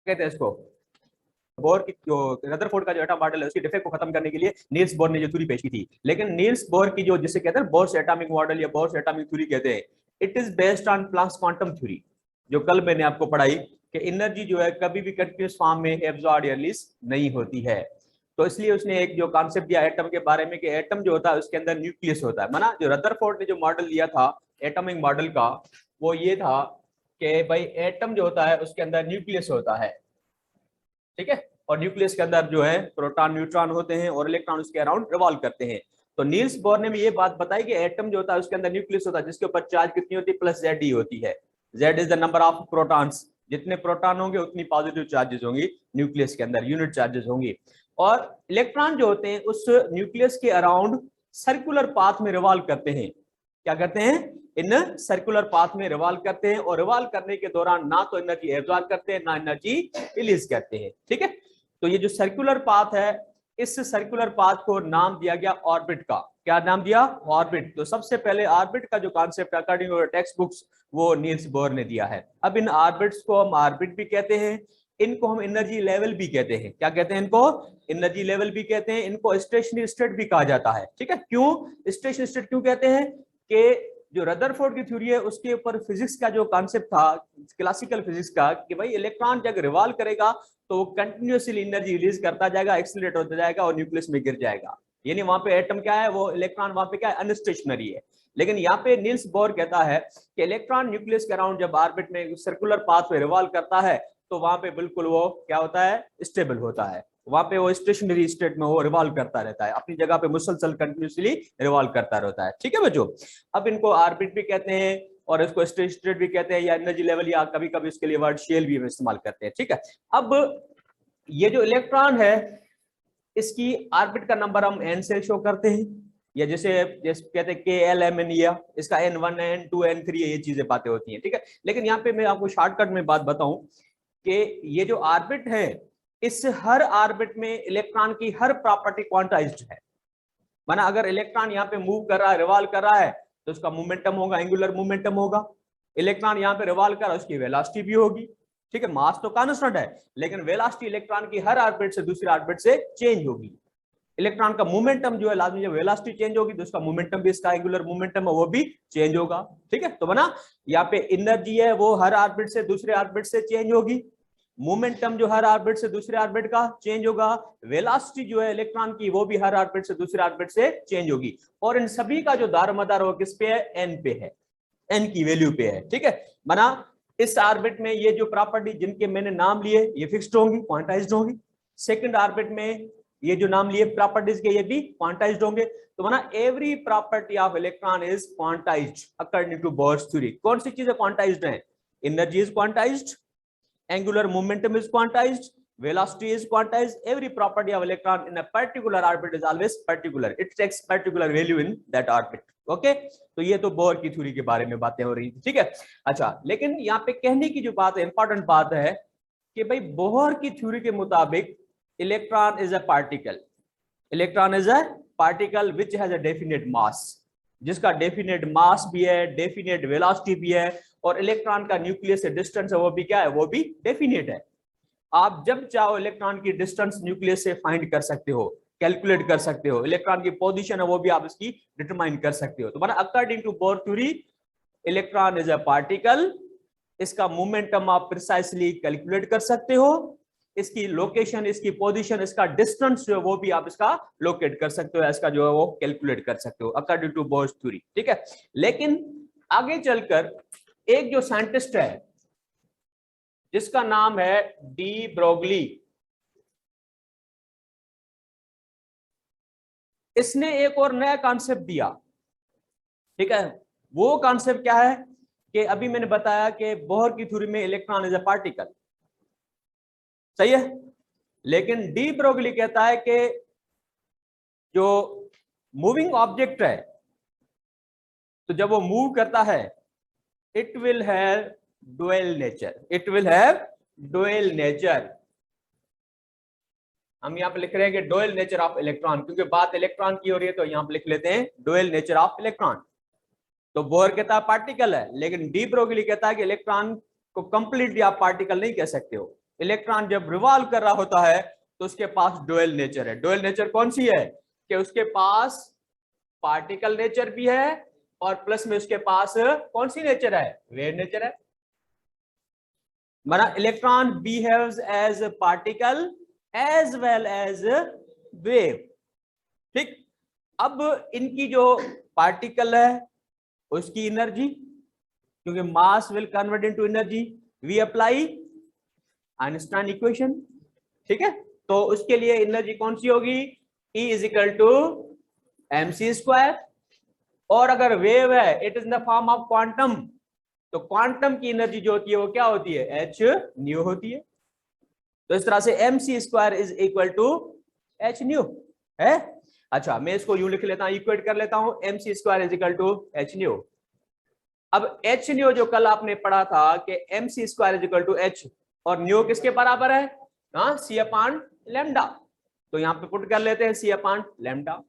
कहते हैं इसको, बोर की जो रदरफोर्ड का जो एटॉम मॉडल है उसकी डिफेक्ट को खत्म करने के लिए नील्स बोर ने जो थ्योरी पेश की थी। लेकिन नील्स बोर की जो जिसे कहते हैं बोर्स एटॉमिक मॉडल या बोर्स एटॉमिक थ्योरी कहते हैं, it is based on Planck's quantum theory, जो कल मैंने आपको पढ़ाई कि एनर्जी जो है कभी भी कंटिन्यूअस फॉर्म में एब्जॉर्ब या रिलीज नहीं होती है। तो इसलिए उसने एक जो कॉन्सेप्ट दिया एटम के बारे में कि एटम जो होता है उसके अंदर न्यूक्लियस होता है। माना जो रदरफोर्ड ने जो मॉडल दिया था एटॉमिक मॉडल का, वो ये था कि भाई एटम जो होता है उसके अंदर न्यूक्लियस होता है, ठीक है, और न्यूक्लियस के अंदर जो है प्रोटॉन न्यूट्रॉन होते हैं और इलेक्ट्रॉन उसके अराउंड रिवॉल्व करते हैं। तो नील्स बोर ने भी ये बात बताई कि एटम जो होता है उसके अंदर न्यूक्लियस होता है जिसके ऊपर चार्ज कितनी होती है, प्लस जेड होती है। Z is the number of protons, जितने प्रोटॉन होंगे उतनी पॉजिटिव चार्जेस होंगी न्यूक्लियस के अंदर, यूनिट चार्जेस होंगी। और इलेक्ट्रॉन जो होते हैं उस न्यूक्लियस के अराउंड सर्कुलर पाथ में रिवॉल्व करते हैं। क्या करते हैं, इन सर्कुलर पाथ में रिवॉल्व करते हैं, और रिवॉल्व करने के दौरान ना तो एनर्जी एब्जॉर्ब करते हैं ना एनर्जी रिलीज करते हैं, ठीक है। तो ये जो सर्कुलर पाथ है, इस सर्कुलर पाथ को नाम दिया गया ऑर्बिट का। क्या नाम दिया, ऑर्बिट। तो सबसे पहले ऑर्बिट का जो concept according to textbooks वो नील्स बोर ने दिया है। अब इन ऑर्बिट्स को हम ऑर्बिट भी कहते हैं, इनको हम एनर्जी लेवल भी कहते हैं। क्या कहते हैं इनको, एनर्जी लेवल भी कहते हैं, इनको स्टेशनरी स्टेट भी कहा जाता है, ठीक है। क्यों स्टेशनरी स्टेट क्यों कहते हैं कि जो रदरफोर्ड की थ्योरी है उसके ऊपर फिजिक्स का जो कॉन्सेप्ट था क्लासिकल फिजिक्स का कि भाई इलेक्ट्रॉन जब रिवॉल्व करेगा तो वो कंटिन्यूअसली एनर्जी रिलीज करता जाएगा, एक्सीलरेट होता जाएगा और न्यूक्लियस में गिर जाएगा। यानी वहां पे एटम क्या है, वो इलेक्ट्रॉन वहां पे क्या है, अनस्टेशनरी है। लेकिन यहाँ पे नील्स बोर कहता है कि इलेक्ट्रॉन न्यूक्लियस के अराउंड जब ऑर्बिट में सर्कुलर पाथ पे रिवॉल्व करता है तो वहां पे बिल्कुल वो क्या होता है, स्टेबल होता है। वहां पे वो स्टेशनरी स्टेट में वो रिवॉल्व करता रहता है, अपनी जगह पे मुसलसल कंटिन्यूअसली रिवॉल्व करता रहता है, ठीक है बच्चों। अब इनको ऑर्बिट भी कहते हैं और इसको स्टेशनरी स्टेट भी कहते हैं, या एनर्जी लेवल, या कभी कभी इसके लिए वर्ड शेल भी इस्तेमाल करते हैं, ठीक है। अब ये जो इलेक्ट्रॉन है इसकी ऑर्बिट का नंबर हम n से शो करते हैं, या जैसे जैसे कहते हैं KLMN, या इसका N1 N2 N3 ये चीजें बातें होती हैं, ठीक है। लेकिन यहाँ पे मैं आपको शॉर्टकट में बात बताऊं कि ये जो ऑर्बिट है इस हर ऑर्बिट में इलेक्ट्रॉन की हर प्रॉपर्टी क्वांटाइज्ड है। माना अगर इलेक्ट्रॉन यहाँ पे मूव कर रहा है, रिवॉल्व कर रहा है, तो उसका मोमेंटम होगा, एंगुलर मोमेंटम होगा। इलेक्ट्रॉन यहाँ पे रिवॉल्व कर रहा है, उसकी वेलोसिटी भी होगी, ठीक है। मास तो कांस्टेंट है लेकिन वेलोसिटी इलेक्ट्रॉन की हर ऑर्बिट से दूसरे ऑर्बिट से चेंज होगी। इलेक्ट्रॉन का मोमेंटम जो है लाजमी, जब वेलोसिटी चेंज होगी तो उसका मोमेंटम भी, इसका एंगुलर मोमेंटम है वो भी चेंज होगा, ठीक है। तो बना यहाँ पे एनर्जी है वो हर ऑर्बिट से दूसरे ऑर्बिट से चेंज होगी, मोमेंटम जो हर ऑर्बिट से दूसरे ऑर्बिट का चेंज होगा, वेलोसिटी जो है इलेक्ट्रॉन की वो भी हर ऑर्बिट से दूसरे ऑर्बिट से चेंज होगी। और इन सभी का जो दारोमदार वो किस पे है, एन पे है, एन की वैल्यू पे है, ठीक है। माना इस ऑर्बिट में ये जो प्रॉपर्टी जिनके मैंने नाम लिए ये फिक्स्ड होंगी, क्वांटाइज्ड होंगी। सेकंड ऑर्बिट में ये जो नाम लिए प्रॉपर्टीज के ये भी क्वांटाइज्ड होंगे। तो माना every property of electron is quantised according to Bohr's theory. कौन सी चीजें क्वांटाइज्ड हैं, energy is quantised, angular momentum is quantized, velocity is quantized, every property of electron in a particular orbit is always particular, it takes particular value in that orbit, okay। तो ये तो bore की theory के बारे में बातें हो रही थी, ठीक है। अच्छा, लेकिन यहाँ पे कहने की जो बात है, इंपॉर्टेंट बात है कि भाई बोर की थ्योरी के मुताबिक electron is a particle, electron is a particle which has a definite मास, जिसका डेफिनेट मास भी है, डेफिनेट वेलोसिटी भी है, और इलेक्ट्रॉन का न्यूक्लियस से डिस्टेंस है वो भी क्या है, वो भी डेफिनेट है। आप जब चाहो इलेक्ट्रॉन की डिस्टेंस न्यूक्लियस से फाइंड कर सकते हो, कैलकुलेट कर सकते हो, इलेक्ट्रॉन की पोजीशन है वो भी आप इसकी डिटरमाइन कर सकते हो। तो माना according to Bohr theory electron is a particle, इसका मोमेंटम आप प्रिसाइसली कैलकुलेट कर सकते हो, इसकी लोकेशन, इसकी पोजीशन, इसका डिस्टेंस जो है वो भी आप इसका लोकेट कर सकते हो, इसका जो है वो कैलकुलेट कर सकते हो अकॉर्डिंग टू बोर्स थ्योरी, ठीक है। लेकिन आगे चलकर एक जो साइंटिस्ट है जिसका नाम है डी ब्रोगली, इसने एक और नया कॉन्सेप्ट दिया, ठीक है। वो कॉन्सेप्ट क्या है कि अभी मैंने बताया कि बोहर की थ्योरी में इलेक्ट्रॉन इज अ पार्टिकल, सही है। लेकिन डी ब्रोगली कहता है कि जो मूविंग ऑब्जेक्ट है तो जब वो मूव करता है it will have dual nature, it will have dual nature. हम यहाँ पे लिख रहे हैं कि डुअल नेचर ऑफ इलेक्ट्रॉन, क्योंकि बात इलेक्ट्रॉन की हो रही है तो यहाँ पे लिख लेते हैं डुअल नेचर ऑफ इलेक्ट्रॉन। तो बोहर कहता है पार्टिकल है, लेकिन डी ब्रोगली कहता है कि इलेक्ट्रॉन को कंप्लीटली आप पार्टिकल नहीं कह सकते हो, इलेक्ट्रॉन जब रिवॉल्व कर रहा होता है तो उसके पास डुअल नेचर है। डुअल नेचर कौन सी है कि उसके पास पार्टिकल नेचर भी है और प्लस में उसके पास कौन सी नेचर है, वेव नेचर है। माना electron behaves as particle as well as wave. ठीक, अब इनकी जो पार्टिकल है उसकी एनर्जी, क्योंकि mass will convert into energy, we apply Einstein equation. ठीक है, तो उसके लिए एनर्जी कौन सी होगी, E is equal to mc²। और अगर वेव है, it is in the form of quantum, तो क्वांटम की एनर्जी जो होती है वो क्या होती है, h न्यू होती है। तो इस तरह से mc² is equal to h nu है। अच्छा, मैं इसको यूं लिख लेता हूं, इक्वेट कर लेता हूं, mc² is equal to h nu. अब h न्यू जो कल आपने पढ़ा था कि mc² is equal to h, और न्यू किसके बराबर है, हाँ, c/λ। तो यहां पे पुट कर लेते हैं c/λ।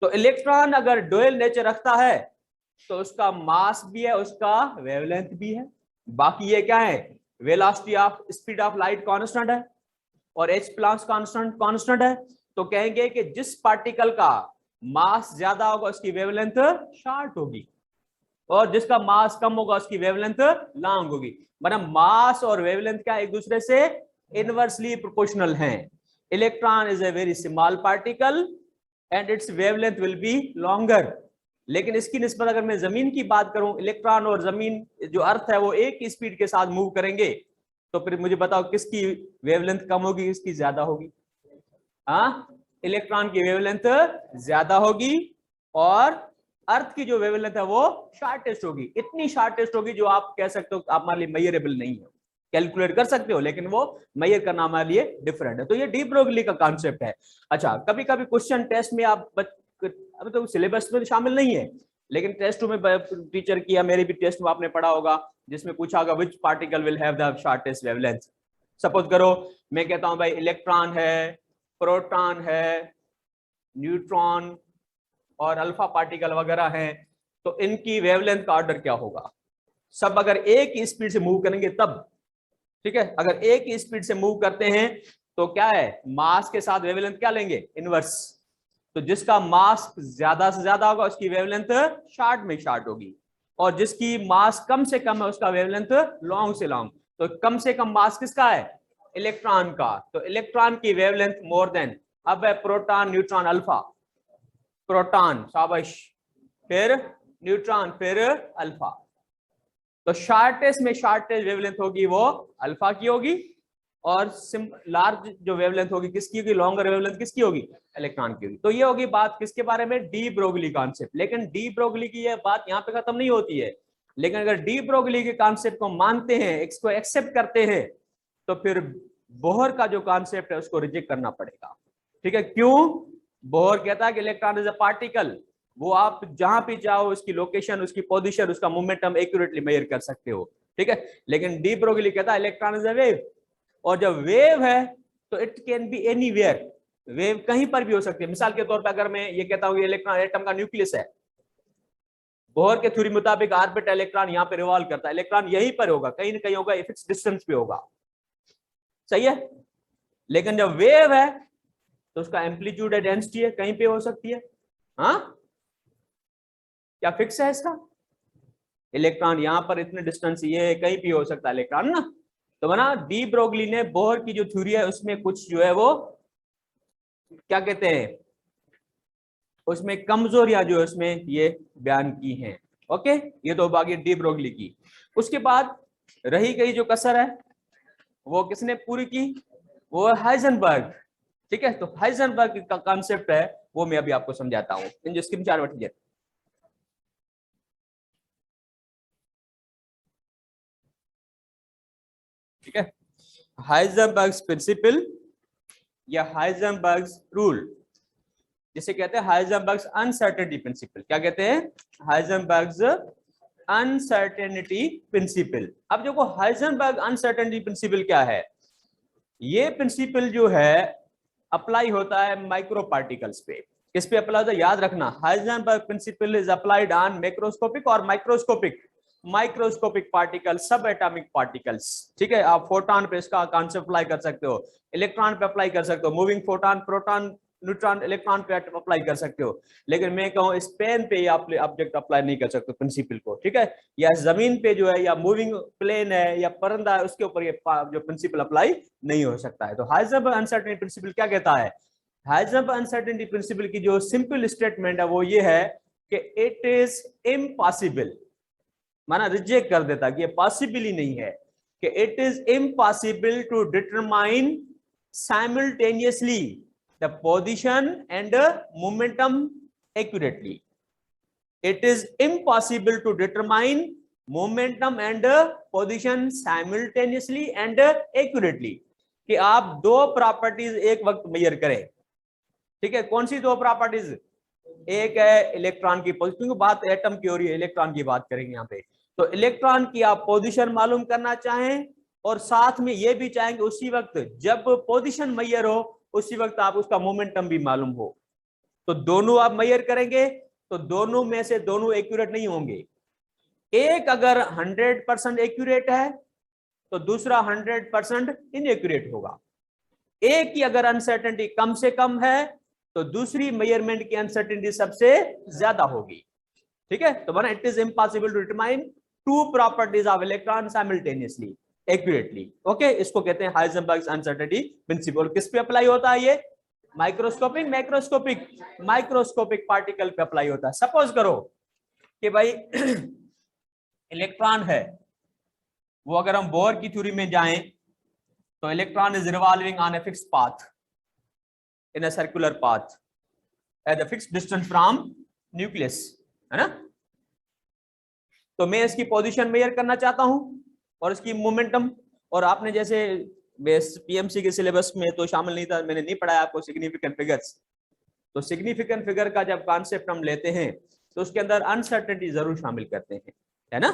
तो इलेक्ट्रॉन अगर डुअल नेचर रखता है तो उसका मास भी है, उसका वेवलेंथ भी है। बाकी ये क्या है, velocity of speed of light constant है और h प्लस कांस्टेंट है। तो कहेंगे कि जिस पार्टिकल का मास ज्यादा होगा उसकी वेवलेंथ शॉर्ट होगी, और जिसका मास कम होगा उसकी वेवलेंथ लॉन्ग होगी। मतलब मास और वेवलेंथ क्या एक दूसरे से इनवर्सली प्रोपोर्शनल हैं। Electron is a very small particle and it's wavelength will be longer. लेकिन इसकी निस्बत अगर मैं जमीन की बात करूं, इलेक्ट्रॉन और जमीन जो अर्थ है वो एक ही स्पीड के साथ मूव करेंगे, तो फिर मुझे बताओ किसकी वेवलेंथ कम होगी, किसकी ज्यादा होगी। हाँ, इलेक्ट्रॉन की वेवलेंथ ज्यादा होगी और अर्थ की जो वेवलेंथ है वो शॉर्टेस्ट होगी। इतनी शॉर्टेस्ट होगी जो आप कह सकते हो आप हमारे लिए मेजरेबल नहीं है, कैलकुलेट कर सकते हो लेकिन वो मेजर करना हमारे लिए डिफरेंट है। तो ये डी ब्रोगली का कॉन्सेप्ट है। अच्छा, कभी कभी क्वेश्चन टेस्ट में आप अभी तो सिलेबस में शामिल नहीं है, लेकिन टेस्ट में टीचर की या मेरे भी टेस्ट में आपने पढ़ा होगा, जिसमें पूछा होगा which particle will have the shortest wavelength. Suppose करो मैं कहता हूं भाई इलेक्ट्रॉन है, प्रोटॉन है, न्यूट्रॉन और अल्फा पार्टिकल वगैरह हैं, तो इनकी वेवलेंथ का ऑर्डर क्या होगा। सब अगर एक ही स्पीड से मूव करेंगे तब, ठीक है, अगर एक ही स्पीड से मूव करते हैं तो क्या है, मास के साथ वेवलेंथ क्या लेंगे, इनवर्स। तो जिसका मास ज्यादा से ज्यादा होगा उसकी वेवलेंथ शॉर्ट में शॉर्ट होगी, और जिसकी मास कम से कम है उसका वेवलेंथ लॉन्ग से लॉन्ग। तो कम से कम मास किसका है, इलेक्ट्रॉन का, तो इलेक्ट्रॉन की वेवलेंथ मोर देन। अब है प्रोटॉन, न्यूट्रॉन, अल्फा। प्रोटॉन शाबाश, फिर न्यूट्रॉन, फिर अल्फा। तो शॉर्टेस्ट में शॉर्टेस्ट वेवलेंथ होगी वो अल्फा की होगी, और लार्ज जो वेवलेंथ होगी किसकी होगी, लॉन्गर वेवलेंथ किसकी होगी, इलेक्ट्रॉन की होगी। तो ये होगी बात किसके बारे में, डी ब्रोगली कॉन्सेप्ट। लेकिन डी ब्रोगली की ये बात यहाँ पे खत्म नहीं होती है। लेकिन अगर डी ब्रोगली के कॉन्सेप्ट को मानते हैं, इसको एक्सेप्ट करते हैं, तो फिर बोहर का जो कॉन्सेप्ट है उसको रिजेक्ट करना पड़ेगा। ठीक है, क्यों, बोहर कहता है कि इलेक्ट्रॉन इज अ पार्टिकल, वो आप जहां भी जाओ उसकी लोकेशन, उसकी पोजीशन, उसका मोमेंटम एक्यूरेटली मेजर कर सकते हो। ठीक है, लेकिन डी ब्रोगली कहता है इलेक्ट्रॉन इज अ वेव, और जब वेव है तो it can be anywhere, wave कहीं पर भी हो सकती है। मिसाल के तौर पर अगर मैं ये कहता हूं कि इलेक्ट्रॉन एटम का न्यूक्लियस है, बोहर के थ्योरी मुताबिक ऑर्बिट इलेक्ट्रॉन यहां पे रिवॉल्व करता है, इलेक्ट्रॉन यहीं पर होगा, कहीं ना कहीं होगा, फिक्स डिस्टेंस पे होगा, सही है। लेकिन जब वेव है तो उसका एम्पलीट्यूड है, डेंसिटी है, कहीं पे हो सकती है। हाँ, क्या फिक्स है इसका, इलेक्ट्रॉन यहां पर इतने डिस्टेंस, ये कहीं भी हो सकता है इलेक्ट्रॉन ना। तो बना डी ब्रोगली ने बोहर की जो थ्योरी है उसमें कुछ जो है वो क्या कहते हैं, उसमें कमजोरियां जो है उसमें ये बयान की हैं। ओके, ये तो बाकी डी ब्रोगली की। उसके बाद रही गई जो कसर है वो किसने पूरी की, वो हाइजेनबर्ग। ठीक है, तो हाइजेनबर्ग का कॉन्सेप्ट है वो मैं अभी आपको समझाता हूं इन जो स्क्रीन चार बैठिए। ठीक है, हाइजेनबर्ग्स प्रिंसिपल या हाइजेनबर्ग्स रूल, जिसे कहते हैं हाइजेनबर्ग्स अनसर्टेनिटी प्रिंसिपल। क्या कहते हैं, हाइजेनबर्ग्स अनसर्टेनिटी प्रिंसिपल। अब देखो हाइजेनबर्ग अनसर्टेनिटी प्रिंसिपल क्या है, ये प्रिंसिपल जो है अप्लाई होता है माइक्रो पार्टिकल्स पे। किस पे अप्लाई होता है, याद रखना, Heisenberg principle is applied on macroscopic और microscopic microscopic particle, sub atomic particles. ठीक है, आप फोटॉन पे इसका कॉन्सेप्ट अप्लाई कर सकते हो, इलेक्ट्रॉन पे अप्लाई कर सकते हो, moving photon, proton, neutron, electron पे अप्लाई कर सकते हो। लेकिन मैं कहूँ इस पेन पे आप ऑब्जेक्ट अप्लाई नहीं कर सकते प्रिंसिपल को। ठीक है, या जमीन पे जो है, या मूविंग प्लेन है, या परिंदा है, उसके ऊपर ये जो प्रिंसिपल अप्लाई नहीं हो सकता है। तो हाइजेनबर्ग अनसर्टेनिटी प्रिंसिपल क्या कहता है? हाइजेनबर्ग अनसर्टेनिटी प्रिंसिपल की जो सिंपल स्टेटमेंट है वो ये है कि इट इज इम्पॉसिबल, माना रिजेक्ट कर देता कि ये पॉसिबल ही नहीं है, कि it is impossible to determine simultaneously the position and momentum accurately. It is impossible to determine momentum and position simultaneously and accurately, कि आप दो प्रॉपर्टीज एक वक्त मेजर करें। ठीक है, कौन सी दो प्रॉपर्टीज? एक है इलेक्ट्रॉन की पोजीशन, क्योंकि बात एटम की हो रही है, इलेक्ट्रॉन की बात करेंगे यहाँ पे। तो इलेक्ट्रॉन की आप पोजीशन मालूम करना चाहें, और साथ में ये भी चाहेंगे उसी वक्त जब पोजीशन मेजर हो उसी वक्त आप उसका मोमेंटम भी मालूम हो। तो दोनों आप मेजर करेंगे, तो दोनों में से दोनों एक्यूरेट नहीं होंगे। एक अगर 100% एक्यूरेट है तो दूसरा 100% इनएक्यूरेट होगा। एक की अगर अनसर्टेनिटी कम से कम है तो दूसरी मेजरमेंट की अनसर्टेनिटी सबसे ज्यादा होगी। ठीक है, तो बना it is impossible to determine two properties of electron simultaneously accurately. Okay, इसको कहते हैं हाइजेनबर्ग अनसर्टेनिटी प्रिंसिपल। किस पे अप्लाई होता है ये? माइक्रोस्कोपिक माइक्रोस्कोपिक पार्टिकल पे अप्लाई होता है। सपोज करो कि भाई इलेक्ट्रॉन है, वो अगर हम बोर की थ्योरी में जाएं तो electron is revolving on a fixed path in a circular path at a fixed distance from nucleus, है ना। तो मैं इसकी पोजीशन मेजर करना चाहता हूं और इसकी मोमेंटम, और आपने जैसे पीएमसी के सिलेबस में तो शामिल नहीं था, मैंने नहीं पढ़ाया आपको सिग्निफिकेंट फिगर्स। तो सिग्निफिकेंट फिगर का जब कॉन्सेप्ट हम लेते हैं तो उसके अंदर अनसर्टेनिटी जरूर शामिल करते हैं, है ना।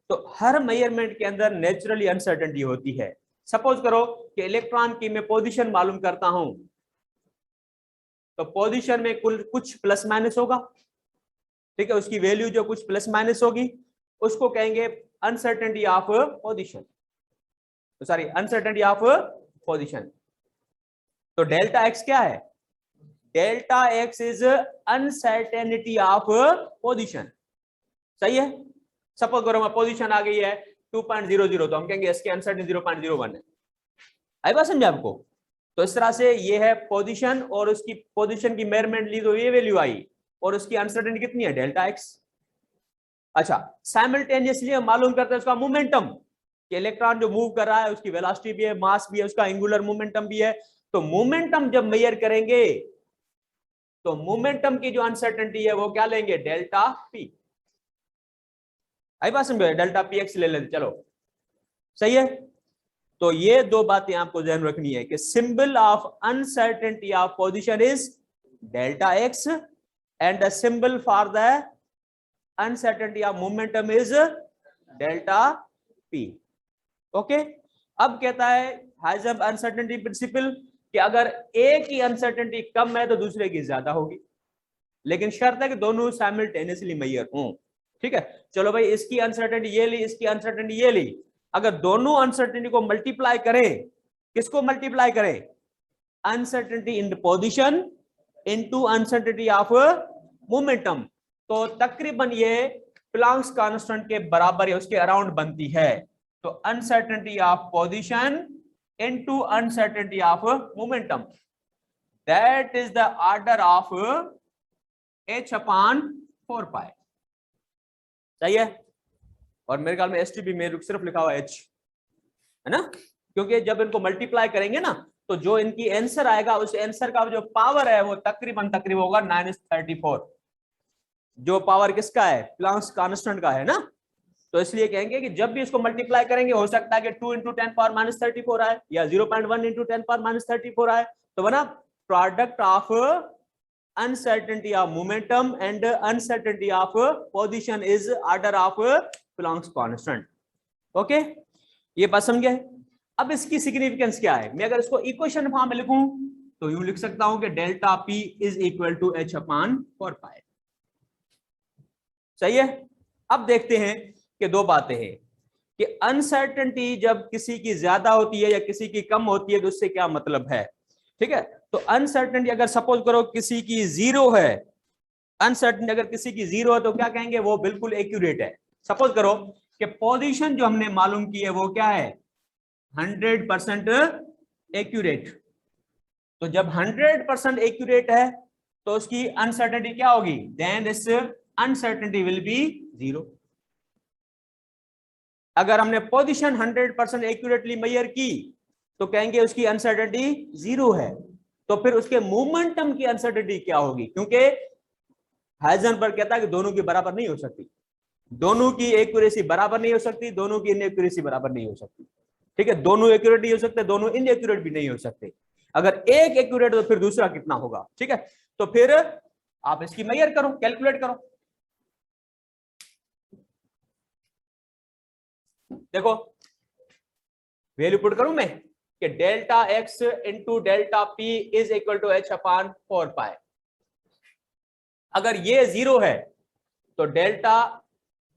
तो हर मेजरमेंट के अंदर नेचुरली अनसर्टेनिटी होती है। सपोज करो कि इलेक्ट्रॉन की मैं पोजीशन मालूम करता हूं, तो पोजीशन में कुछ प्लस माइनस होगा। ठीक है, उसकी वैल्यू जो कुछ प्लस माइनस होगी उसको कहेंगे uncertainty of position, sorry uncertainty of position. तो डेल्टा एक्स क्या है? Delta x is uncertainty of position. सही है। सपोज करो पोजीशन आ गई है 2.00, तो हम कहेंगे इसकी अनसर्टेनिटी 0.01 है। आई बात समझे आपको? तो इस तरह से ये है पोजीशन, और उसकी पोजीशन की मेजरमेंट ली तो ये वैल्यू आई, और उसकी अनसर्टेनिटी कितनी है? Delta x. अच्छा, साइमल्टेनियसली हम मालूम करते हैं उसका मोमेंटम, कि इलेक्ट्रॉन जो मूव कर रहा है उसकी वेलोसिटी भी है, मास भी है, उसका एंगुलर मोमेंटम भी है। तो मोमेंटम जब मेजर करेंगे तो मोमेंटम की जो अनसर्टेनिटी है वो क्या लेंगे? Delta P. आई बात समझो? डेल्टा पी एक्स ले लेते, चलो सही है। तो ये दो बातें आपको ध्यान रखनी है कि symbol of uncertainty of position is delta x and the symbol for the uncertainty of momentum is delta P. Okay, अब कहता है हाइजेनबर्ग अनसर्टेनिटी प्रिंसिपल कि अगर एक की अनसर्टेनिटी कम है तो दूसरे की ज्यादा होगी, लेकिन शर्त है कि दोनों साइमल्टेनियसली मेजर हों। ठीक है, चलो भाई इसकी अनसर्टेनिटी ये ली, इसकी अनसर्टेनिटी ये ली। अगर दोनों अनसर्टेनिटी को मल्टीप्लाई करें, किसको मल्टीप्लाई करें? Uncertainty in position into uncertainty of momentum, तो तकरीबन ये प्लैंक्स कांस्टेंट के बराबर या उसके अराउंड बनती है। तो uncertainty of position into uncertainty of momentum, that is the order of h/4π। सही है। और मेरे ख्याल में एसटीपी में सिर्फ लिखा हुआ h, है ना, क्योंकि जब इनको मल्टीप्लाई करेंगे ना तो जो इनकी आंसर आएगा उस आंसर का जो पावर है वो तकरीबन होगा 934। जो पावर किसका है? प्लैंक्स कांस्टेंट का है ना। तो इसलिए कहेंगे कि जब भी इसको मल्टीप्लाई करेंगे हो सकता है कि 2 × 10⁻34 आए या 0.1 × 10⁻34 आए। तो बना product of uncertainty of momentum and uncertainty of position is order of Planck's constant। Okay, ये बात समझे? अब इसकी सिग्निफिकेंस क्या है? मैं अगर इसको इक्वेशन फॉर्म में लिखूं तो यूं लिख सकता हूं कि delta P is equal to h/4π। सही है। अब देखते हैं कि दो बातें हैं कि अनसर्टेनिटी जब किसी की ज्यादा होती है या किसी की कम होती है तो उससे क्या मतलब है, ठीक है। तो अनसर्टेनिटी अगर सपोज करो किसी की जीरो है, अनसर्टेनिटी अगर किसी की जीरो है तो क्या कहेंगे, वो बिल्कुल एक्यूरेट है। सपोज करो कि पोजीशन जो हमने मालूम की है वो क्या है, 100% एक्यूरेट। तो जब 100% एक्यूरेट है तो उसकी अनसर्टेनिटी क्या होगी, then this uncertainty will be zero. अगर हमने पोजीशन 100% एक्यूरेटली मेजर की तो कहेंगे उसकी अनसर्टेनिटी जीरो है। तो फिर उसके मोमेंटम की अनसर्टेनिटी क्या होगी, क्योंकि हाइजेनबर्ग कहता है कि दोनों की बराबर नहीं हो सकती, दोनों की एक्यूरेसी बराबर नहीं हो सकती, दोनों की इनएक्यूरेसी बराबर नहीं हो सकती, ठीक है। दोनों एक्यूरेट नहीं हो सकते, दोनों इनएक्यूरेट भी नहीं हो सकते। अगर एक एक्यूरेट तो फिर दूसरा कितना होगा, ठीक है। तो फिर आप इसकी मेजर करो, कैलकुलेट करो। देखो वैल्यू पुट करूं मैं कि delta x into delta p is equal to h upon 4 pi. अगर ये जीरो है तो डेल्टा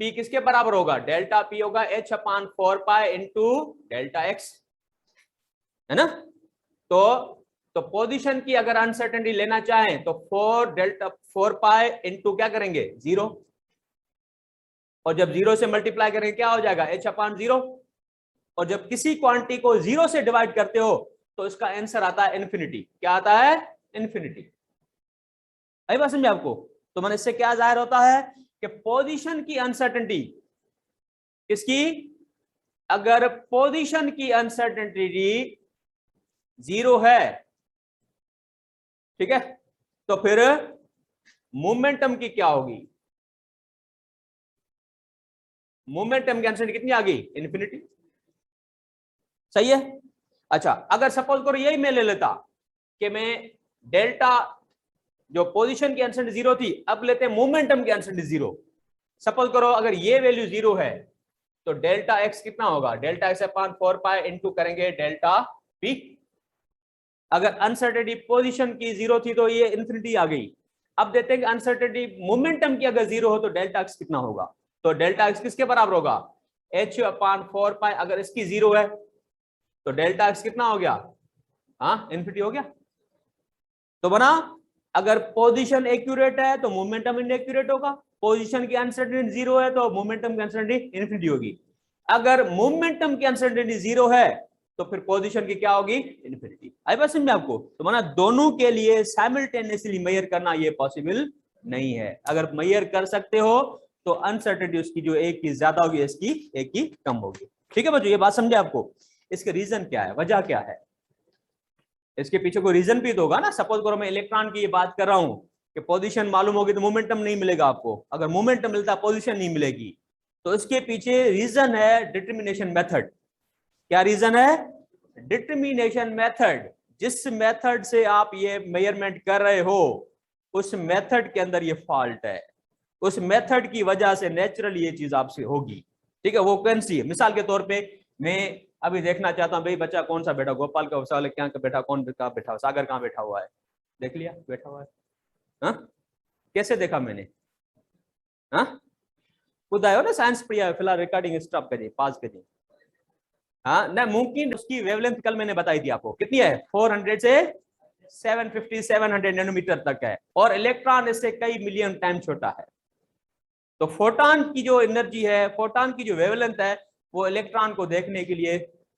पी किसके बराबर होगा, डेल्टा पी होगा H upon 4 pi into delta x, है ना। तो पोजीशन की अगर अनसर्टेनिटी लेना चाहें तो 4 पाई इंटू क्या करेंगे, जीरो, और जब जीरो से मल्टीप्लाई करेंगे क्या हो जाएगा, एच अपान जीरो। और जब किसी क्वांटिटी को जीरो से डिवाइड करते हो तो इसका आंसर आता है इन्फिनिटी। क्या आता है, इन्फिनिटी। आई बात समझे आपको। तो मैंने इससे क्या जाहिर होता है कि पोजीशन की अनसर्टेनिटी किसकी, अगर पोजीशन की अनसर्टेनिटी जीरो है, ठीक है, तो फिर मोमेंटम की क्या होगी, मोमेंटम की अनसर्टेनिटी कितनी आ गई, इन्फिनिटी। सही है। अच्छा अगर सपोज करो यही मैं ले लेता कि मैं डेल्टा जो पोजीशन की अनसर्टेनिटी जीरो थी, अब लेते हैं मोमेंटम की अनसर्टेनिटी जीरो। सपोज करो अगर ये वैल्यू जीरो है तो डेल्टा एक्स कितना होगा, डेल्टा एक्स अपान 4 पाई इंटू करेंगे डेल्टा पी। अगर अनसर्टेनिटी पोजीशन की जीरो थी तो ये इन्फिनिटी आ गई। अब देते हैं कि अनसर्टेनिटी मोमेंटम की अगर जीरो हो तो डेल्टा एक्स कितना होगा, तो डेल्टा एक्स किसके बराबर होगा, एच अपान 4 पाई। अगर इसकी जीरो है तो डेल्टा एक्स कितना हो गया, हाँ इन्फिनिटी हो गया। तो बना अगर पोजीशन एक्यूरेट है तो मोमेंटम इनएक्यूरेट होगा, पोजीशन की अनसर्टेनिटी जीरो है तो मोमेंटम की अनसर्टेनिटी इन्फिनिटी होगी। अगर मोमेंटम की अनसर्टेनिटी जीरो है तो फिर पोजीशन की क्या होगी, इन्फिनिटी। आई बात समझ में आपको। तो माना दोनों के लिए साइमल्टेनियसली मेजर करना ये पॉसिबल नहीं है। अगर मेजर कर सकते हो तो अनसर्टेनिटी उसकी जो एक की ज्यादा होगी, इसकी एक की कम होगी। ठीक है बच्चों, ये बात समझे आपको। इसके रीजन क्या है, वजह क्या है, इसके पीछे कोई रीजन भी तो होगा ना। सपोज करो मैं इलेक्ट्रॉन की ये बात कर रहा हूं कि पोजीशन मालूम होगी तो मोमेंटम नहीं मिलेगा आपको, अगर मोमेंटम मिलता पोजीशन नहीं मिलेगी। तो इसके पीछे रीजन है डिटर्मिनेशन मेथड। क्या रीजन है, डिटर्मिनेशन मेथड। जिस मेथड से आप ये मेजरमेंट कर रहे हो उस मेथड के अंदर ये फॉल्ट है, उस मेथड की वजह से नेचुरली ये चीज आपसे होगी। ठीक है, वो कौन सी है, मिसाल के तौर पे मैं अभी देखना चाहता हूं भाई बच्चा कौन सा बैठा, गोपाल का सवाल क्या बैठा, कौन कहाँ बैठा, सागर कहाँ बैठा हुआ है, देख लिया बैठा हुआ है, हाँ कैसे देखा मैंने, हाँ खुद आयो ना, साइंस प्रिया फिलहाल रिकॉर्डिंग स्टॉप करिए, पास करिए। हाँ ना, मुमकिन उसकी वेवलेंथ कल मैंने बताई थी आपको कितनी है, 400 से 750 700 नैनोमीटर तक है, और इलेक्ट्रॉन इससे कई मिलियन टाइम छोटा है। तो फोटॉन की जो एनर्जी है, फोटॉन की जो वेवलेंथ है, वो इलेक्ट्रॉन को देखने के लिए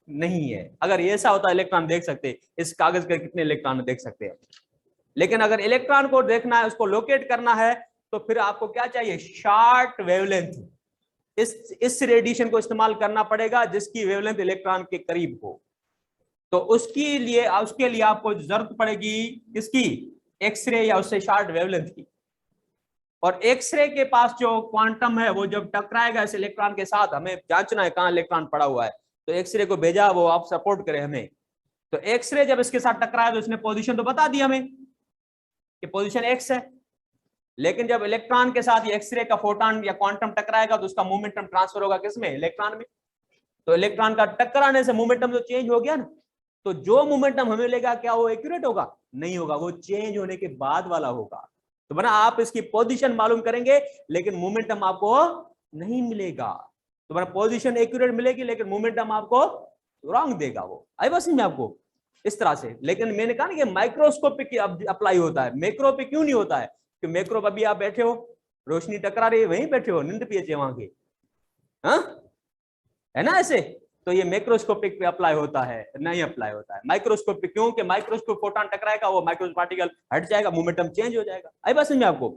नहीं है। अगर ऐसा होता इलेक्ट्रॉन देख सकते, इस कागज के कितने इलेक्ट्रॉन देख सकते हैं। लेकिन अगर इलेक्ट्रॉन को देखना है, उसको लोकेट करना है, तो फिर आपको क्या चाहिए, शॉर्ट वेवलेंथ। इस रेडिएशन को इस्तेमाल करना पड़ेगा जिसकी वेवलेंथ इलेक्ट्रॉन के करीब हो। तो उसके लिए आपको जरूरत पड़ेगी किसकी, एक्सरे या उससे शॉर्ट वेवलेंथ की। और एक्सरे के पास जो क्वांटम है वो जब टकराएगा इस इलेक्ट्रॉन के साथ, हमें जांचना है कहां इलेक्ट्रॉन पड़ा हुआ है, तो एक्सरे को भेजा, वो आप सपोर्ट करे हमें। तो एक्सरे जब इसके साथ टकराया तो इसने पोजीशन तो बता दी हमें कि पोजीशन एक्स है। लेकिन जब इलेक्ट्रॉन के साथ ये एक्सरे का फोटॉन या क्वांटम टकराएगा तो उसका मोमेंटम ट्रांसफर होगा किसमें, इलेक्ट्रॉन में। तो इलेक्ट्रॉन का टकराने से मोमेंटम तो चेंज हो गया ना। तो जो मोमेंटम हमें मिलेगा क्या वो एक्यूरेट होगा, नहीं होगा, वो चेंज होने के बाद वाला होगा। तो बना आप इसकी पोजीशन मालूम करेंगे लेकिन मोमेंटम आपको नहीं मिलेगा। तुम्हारा पोजीशन एक्यूरेट मिलेगी लेकिन मोमेंटम आपको रॉन्ग देगा वो। आई बस में आपको इस तरह से। लेकिन मैंने कहा ना कि माइक्रोस्कोपिक अप्लाई होता है, मैक्रो पे क्यों नहीं होता है? कि मैक्रो पे भी आप बैठे हो, रोशनी टकरा रही है, वहीं बैठे हो, नींद पिए वहां की, हाँ है ना ऐसे। तो ये मैक्रोस्कोपिक पे अप्लाई होता है, नहीं अप्लाई होता है माइक्रोस्कोप पे। क्यों? कि माइक्रोस्कोप फोटॉन टकराएगा, वो माइक्रोस्कोप पार्टिकल हट जाएगा, मोमेंटम चेंज हो जाएगा। आई बात समझ में आपको?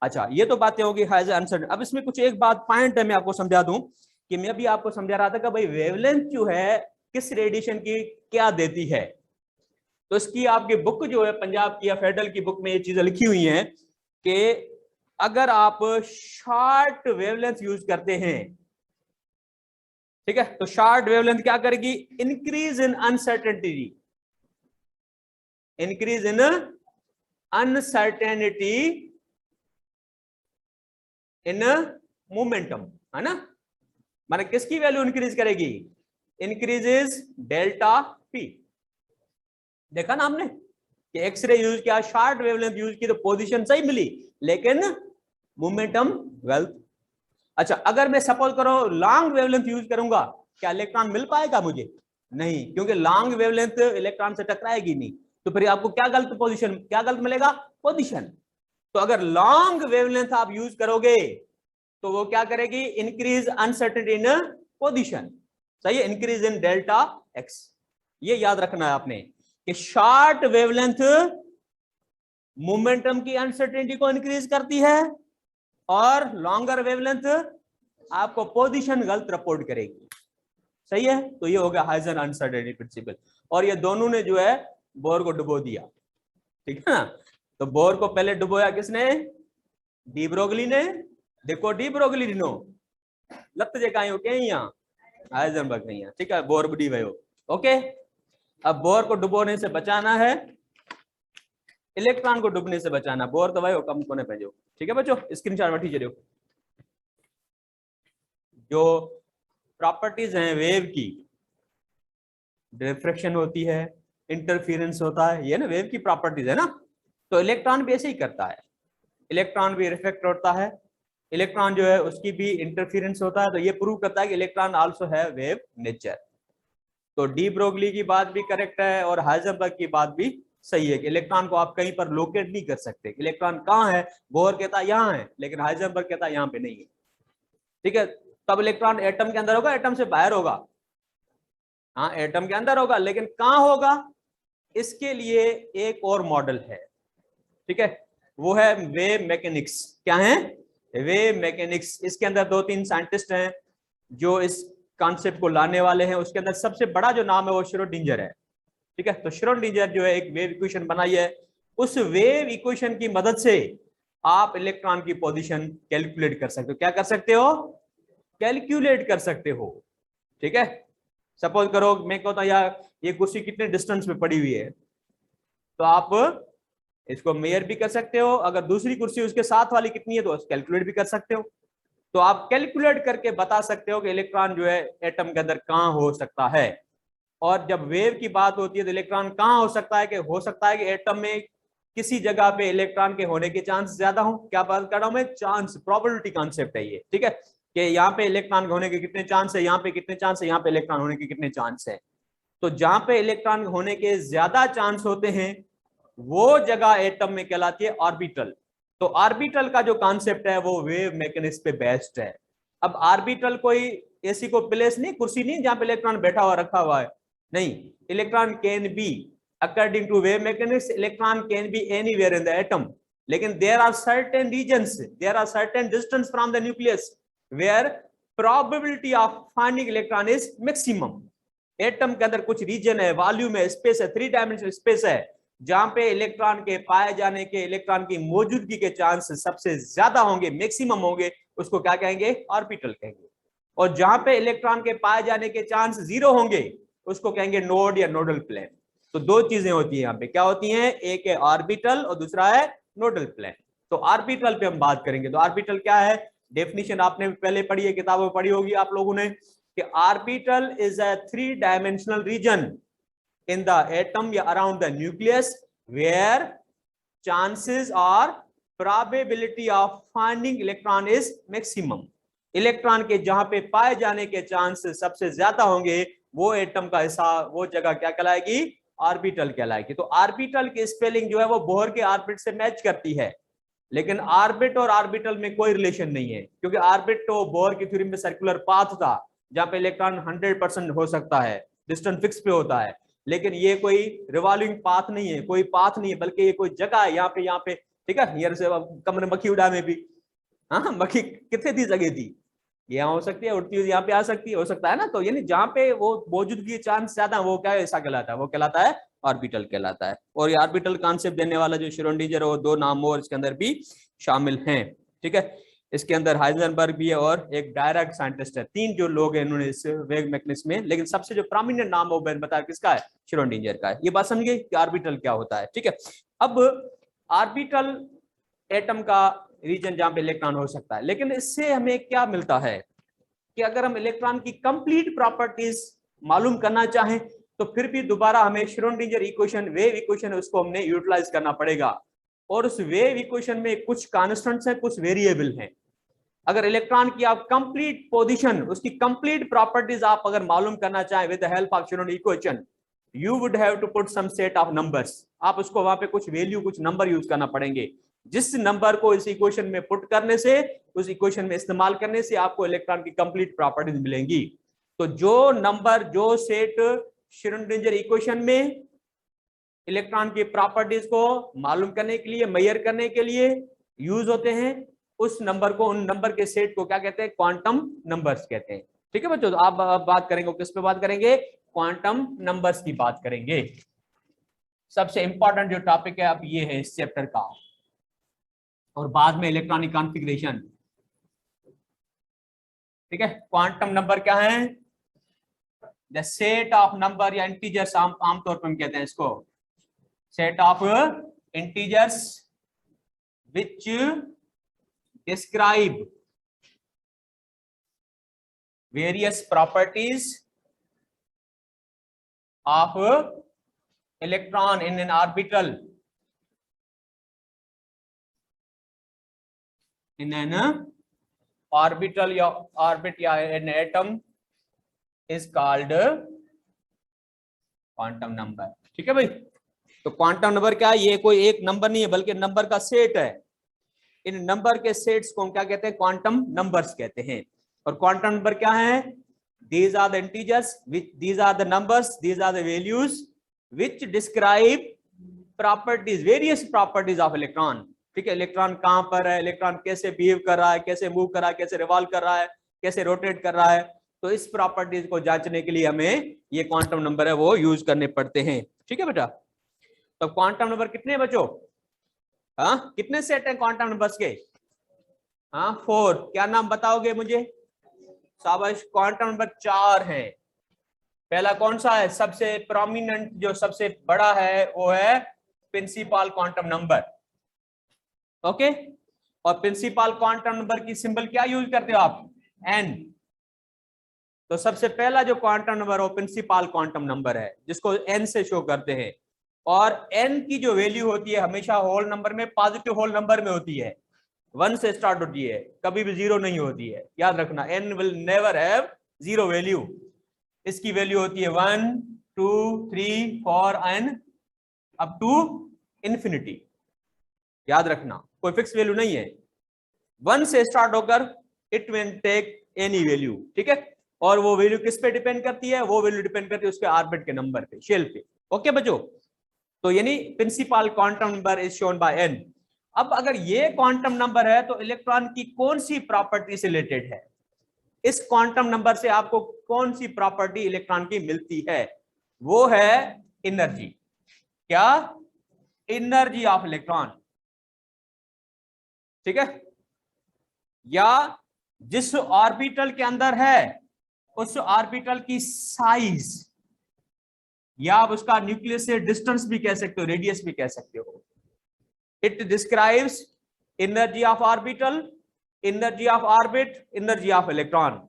अच्छा, ये तो बातें होगी हाइज आंसर। अब इसमें कुछ एक बात पॉइंट है, मैं आपको समझा दूं कि मैं भी आपको समझा रहा था कि भाई वेवलेंथ जो है किस रेडिएशन की क्या देती है। तो इसकी आपकी बुक जो है पंजाब की या फेडरल की बुक में ये चीजें लिखी हुई हैं कि अगर आप शॉर्ट वेवलेंथ यूज करते हैं, ठीक है, तो शॉर्ट वेवलेंथ क्या करेगी? Increase in uncertainty, increase in uncertainty in momentum, है ना। माने किसकी वैल्यू इंक्रीज करेगी? Increases delta P. देखा ना हमने कि एक्सरे यूज किया, शॉर्ट वेवलेंथ यूज की तो पोजीशन सही मिली लेकिन मोमेंटम वेल्थ। अच्छा, अगर मैं सपोज करो लॉन्ग वेवलेंथ यूज करूंगा, क्या इलेक्ट्रॉन मिल पाएगा मुझे? नहीं, क्योंकि लॉन्ग वेवलेंथ इलेक्ट्रॉन से टकराएगी नहीं। तो फिर आपको क्या गलत पोजीशन, क्या गलत मिलेगा? पोजीशन। तो अगर लॉन्ग वेवलेंथ आप यूज करोगे तो वो क्या करेगी? इंक्रीज अनसर्टेनिटी इन पोजीशन, सही है, इंक्रीज इन डेल्टा एक्स। ये याद रखना है आपने कि शॉर्ट वेवलेंथ मोमेंटम की अनसर्टेनिटी को इंक्रीज करती है और लॉन्गर वेवलेंथ आपको पोजीशन गलत रिपोर्ट करेगी, सही है। तो ये हो गया हाइजन अनसर्टेनिटी प्रिंसिपल। और ये दोनों ने जो है बोर को डुबो दिया, ठीक है ना। तो बोर को पहले डुबोया किसने? डी ब्रोगली ने। देखो डी ब्रोगली नो लत जे कायो के यहाँ हाइजेनबर्ग नहीं है, ठीक है, बोर बुडी भयो। ओके, अब बोर को डुबोने से बचाना है, इलेक्ट्रॉन को डूबने से बचाना। बोर तो भाई कम कोने पे जो, ठीक है बच्चों, स्क्रीनशॉट मत लीजिए। जो प्रॉपर्टीज हैं वेव की, डिफ्रैक्शन होती है, इंटरफेरेंस होता है, ये ना वेव की प्रॉपर्टीज है ना। तो इलेक्ट्रॉन भी ऐसे ही करता है, इलेक्ट्रॉन भी रिफ्लेक्ट होता है, इलेक्ट्रॉन जो है उसकी भी इंटरफेरेंस होता है। तो ये प्रूव करता है कि इलेक्ट्रॉन आल्सो है वेव नेचर। तो डी ब्रोगली की बात भी करेक्ट है और हाइजेनबर्ग की बात भी सही है कि इलेक्ट्रॉन को आप कहीं पर लोकेट नहीं कर सकते। इलेक्ट्रॉन कहाँ है? बोर कहता है यहाँ है, लेकिन हाइजेनबर्ग कहता है यहाँ पे नहीं है, ठीक है। तब इलेक्ट्रॉन एटम के अंदर होगा, एटम से बाहर होगा? हाँ, एटम के अंदर होगा, लेकिन कहाँ होगा? इसके लिए एक और मॉडल है, ठीक है, वो है वेव मैकेनिक्स। क्या है? Wave mechanics. इसके अंदर 2-3 साइंटिस्ट हैं जो इस कॉन्सेप्ट को लाने वाले हैं। उसके अंदर सबसे बड़ा जो नाम है वो श्रोडिंगर है, ठीक है। तो श्रोडिंगर जो है एक वेव इक्वेशन बनाई है, उस वेव इक्वेशन की मदद से आप इलेक्ट्रॉन की पोजीशन कैलकुलेट कर सकते हो। क्या कर सकते हो? कैलकुलेट कर सकते हो, ठीक है। सपोज करो मैं कहता हूं यार ये कुर्सी कितने डिस्टेंस पे पड़ी हुई है, तो आप इसको मेयर भी कर सकते हो। अगर दूसरी कुर्सी उसके साथ वाली कितनी है तो कैलकुलेट भी कर सकते हो। तो आप कैलकुलेट करके बता सकते हो कि इलेक्ट्रॉन जो है एटम के अंदर कहां हो सकता है। और जब वेव की बात होती है तो इलेक्ट्रॉन कहां हो सकता है? कि हो सकता है कि एटम में किसी जगह पे इलेक्ट्रॉन के होने के चांस ज्यादा हो। क्या बात कर रहा हूं मैं? चांस, प्रोबेबिलिटी कॉन्सेप्ट है ये, ठीक है, कि यहाँ पे इलेक्ट्रॉन होने के कितने चांस है, यहाँ पे कितने चांस है, यहाँ पे इलेक्ट्रॉन होने के कितने चांस है। तो जहां पे इलेक्ट्रॉन होने के ज्यादा चांस होते हैं वो जगह एटम में कहलाती है ऑर्बिटल। तो ऑर्बिटल का जो कॉन्सेप्ट है वो वेव मैकेनिक्स पे बेस्ड है। अब ऑर्बिटल कोई ऐसी को प्लेस नहीं, कुर्सी नहीं जहां पे इलेक्ट्रॉन बैठा हुआ रखा हुआ है, नहीं। Electron can be, according to wave mechanics, electron can be anywhere in the atom, लेकिन there are certain regions, there are certain distance from the nucleus where probability of finding electron is maximum. Atom के अंदर कुछ reason है, volume है, space है, 3 dimensional space है, जहां पे इलेक्ट्रॉन के पाए जाने के, इलेक्ट्रॉन की मौजूदगी के चांस सबसे ज्यादा होंगे, मैक्सिमम होंगे, उसको क्या कहेंगे? ऑर्बिटल कहेंगे। और जहां पे इलेक्ट्रॉन के पाए जाने के चांस 0 होंगे उसको कहेंगे नोड या नोडल प्लेन। तो 2 चीजें होती है यहाँ पे, क्या होती हैं? एक है ऑर्बिटल और दूसरा है नोडल प्लेन। तो ऑर्बिटल पे हम बात करेंगे। तो ऑर्बिटल क्या है? डेफिनेशन आपने पहले पढ़ी है, किताबों में पढ़ी होगी आप लोगों ने, कि orbital is a 3 dimensional region in the atom या around the nucleus where chances or probability of finding electron is maximum। Electron के जहां पे पाए जाने के चांस सबसे ज्यादा होंगे वो एटम का हिस्सा, वो जगह क्या कहलाएगी, ऑर्बिटल कहलाएगी। तो ऑर्बिटल की स्पेलिंग जो है वो बोहर के ऑर्बिट से मैच करती है, लेकिन ऑर्बिट और ऑर्बिटल में कोई रिलेशन नहीं है, क्योंकि ऑर्बिट तो बोहर की थ्योरी में सर्कुलर पाथ था जहां पे इलेक्ट्रॉन 100% हो सकता है, डिस्टेंस फिक्स पे होता है, लेकिन ये कोई रिवॉल्विंग पाथ नहीं है, कोई पाथ नहीं है, बल्कि ये कोई जगह है यहाँ पे, ठीक है। यहाँ से कमरे मक्खी उड़ाने भी, हाँ मक्खी कितने थी जगह थी, यहाँ हो सकती है, उड़ती हुई यहाँ पे आ सकती है, हो सकता है ना। तो यानी जहाँ पे वो मौजूदगी के चांस ज्यादा, वो क्या ऐसा कहलाता है, वो कहलाता है ऑर्बिटल कहलाता है। और ये ऑर्बिटल कॉन्सेप्ट देने वाला जो श्रोडिंगर, वो दो नाम और इसके अंदर भी शामिल हैं, ठीक है। इसके अंदर हाइजेनबर्ग भी है और एक डायरेक्ट साइंटिस्ट है, तीन जो लोग हैं इन्होंने इस वेव मैकेनिज्म में, लेकिन सबसे जो प्रोमिनेंट नाम वो मैंने बताया किसका है, श्रोडिंगर का है। ये बात समझिए कि ऑर्बिटल क्या होता है, ठीक है। अब ऑर्बिटल एटम का रीजन जहां पे इलेक्ट्रॉन हो सकता है, लेकिन इससे हमें क्या मिलता है कि अगर हम इलेक्ट्रॉन की कंप्लीट प्रॉपर्टीज मालूम करना चाहें तो फिर भी दोबारा हमें श्रोडिंगर इक्वेशन, वेव इक्वेशन, उसको हमने यूटिलाइज करना पड़ेगा। और उस वेव इक्वेशन में कुछ कांस्टेंट्स हैं, कुछ वेरिएबल हैं। अगर इलेक्ट्रॉन की आप कंप्लीट पोजीशन, उसकी कंप्लीट प्रॉपर्टीज आप अगर मालूम करना चाहें with the help of Schrodinger equation, you would have to put some set of numbers. आप उसको वहां पे कुछ वैल्यू, कुछ नंबर यूज करना पड़ेंगे, जिस नंबर को इस इक्वेशन में पुट करने से, उस इक्वेशन में इस्तेमाल करने से आपको इलेक्ट्रॉन की कंप्लीट प्रॉपर्टीज मिलेंगी। तो जो नंबर, जो सेट श्रोडिंगर इक्वेशन में इलेक्ट्रॉन की प्रॉपर्टीज को मालूम करने के लिए, मेजर करने के लिए यूज होते हैं, उस नंबर को, उन नंबर के सेट को क्या कहते हैं, क्वांटम नंबर्स कहते हैं, ठीक है बच्चों। तो आप बात करेंगे, किस पे बात करेंगे, क्वांटम नंबर्स की बात करेंगे। सबसे इंपॉर्टेंट जो टॉपिक है अब ये है इस चैप्टर का, और बाद में इलेक्ट्रॉनिक कॉन्फ़िगरेशन, ठीक है। क्वांटम नंबर क्या है, द सेट ऑफ नंबर या इंटीजर्स, आमतौर पर हम कहते हैं इसको set of integers which describe various properties of electron in an orbital, in an orbital या orbit या an atom is called quantum number, ठीक है भाई। तो क्वांटम नंबर क्या है, ये कोई एक नंबर नहीं है बल्कि नंबर का सेट है। इन नंबर के सेट्स को हम क्या कहते हैं, क्वांटम नंबर्स कहते हैं। और क्वांटम नंबर क्या है, these are the integers, which these are the numbers, these are the values which describe properties, various properties of electron, ठीक है। इलेक्ट्रॉन कहां पर है, इलेक्ट्रॉन कैसे बिहेव कर रहा है, कैसे मूव कर रहा है, कैसे रिवॉल्व कर रहा है, कैसे रोटेट कर रहा है, तो इस प्रॉपर्टीज को जांचने के लिए हमें ये क्वांटम नंबर है वो यूज करने पड़ते हैं, ठीक है बेटा। तो क्वांटम नंबर कितने बच्चों, हाँ कितने सेट हैं क्वांटम नंबर्स के, हाँ 4। क्या नाम बताओगे मुझे, शाबाश, क्वांटम नंबर 4 है। पहला कौन सा है, सबसे प्रोमिनेंट, जो सबसे बड़ा है वो है प्रिंसिपल क्वांटम नंबर, ओके। और प्रिंसिपल क्वांटम नंबर की सिंबल क्या यूज करते हो आप, एन। तो सबसे पहला जो क्वांटम नंबर है वो प्रिंसिपल क्वांटम नंबर है, जिसको एन से शो करते हैं। और एन की जो वैल्यू होती है हमेशा होल नंबर में, पॉजिटिव होल नंबर में होती है, 1 से स्टार्ट होती है, कभी भी 0 नहीं होती है, याद रखना। N will never have 0 value, इसकी वैल्यू होती है 1 2 3 4 एंड अप टू इंफिनिटी, याद रखना, कोई फिक्स वैल्यू नहीं है। 1 से स्टार्ट होकर it will take any value, ठीक है। और वो वैल्यू किस पे डिपेंड करती है, वो वैल्यू डिपेंड करती है उसके ऑर्बिट के नंबर पे, शेल पे, ओके बच्चों। तो यानी principal quantum number is shown by N. अब अगर ये क्वांटम नंबर है तो इलेक्ट्रॉन की कौन सी प्रॉपर्टी से रिलेटेड है, इस क्वांटम नंबर से आपको कौन सी प्रॉपर्टी इलेक्ट्रॉन की मिलती है, वो है एनर्जी। क्या, एनर्जी ऑफ इलेक्ट्रॉन, ठीक है। या जिस ऑर्बिटल के अंदर है उस ऑर्बिटल की साइज, या आप उसका न्यूक्लियस से डिस्टेंस भी कह सकते हो, रेडियस भी कह सकते हो। It describes energy of orbital, energy of orbit, energy of electron.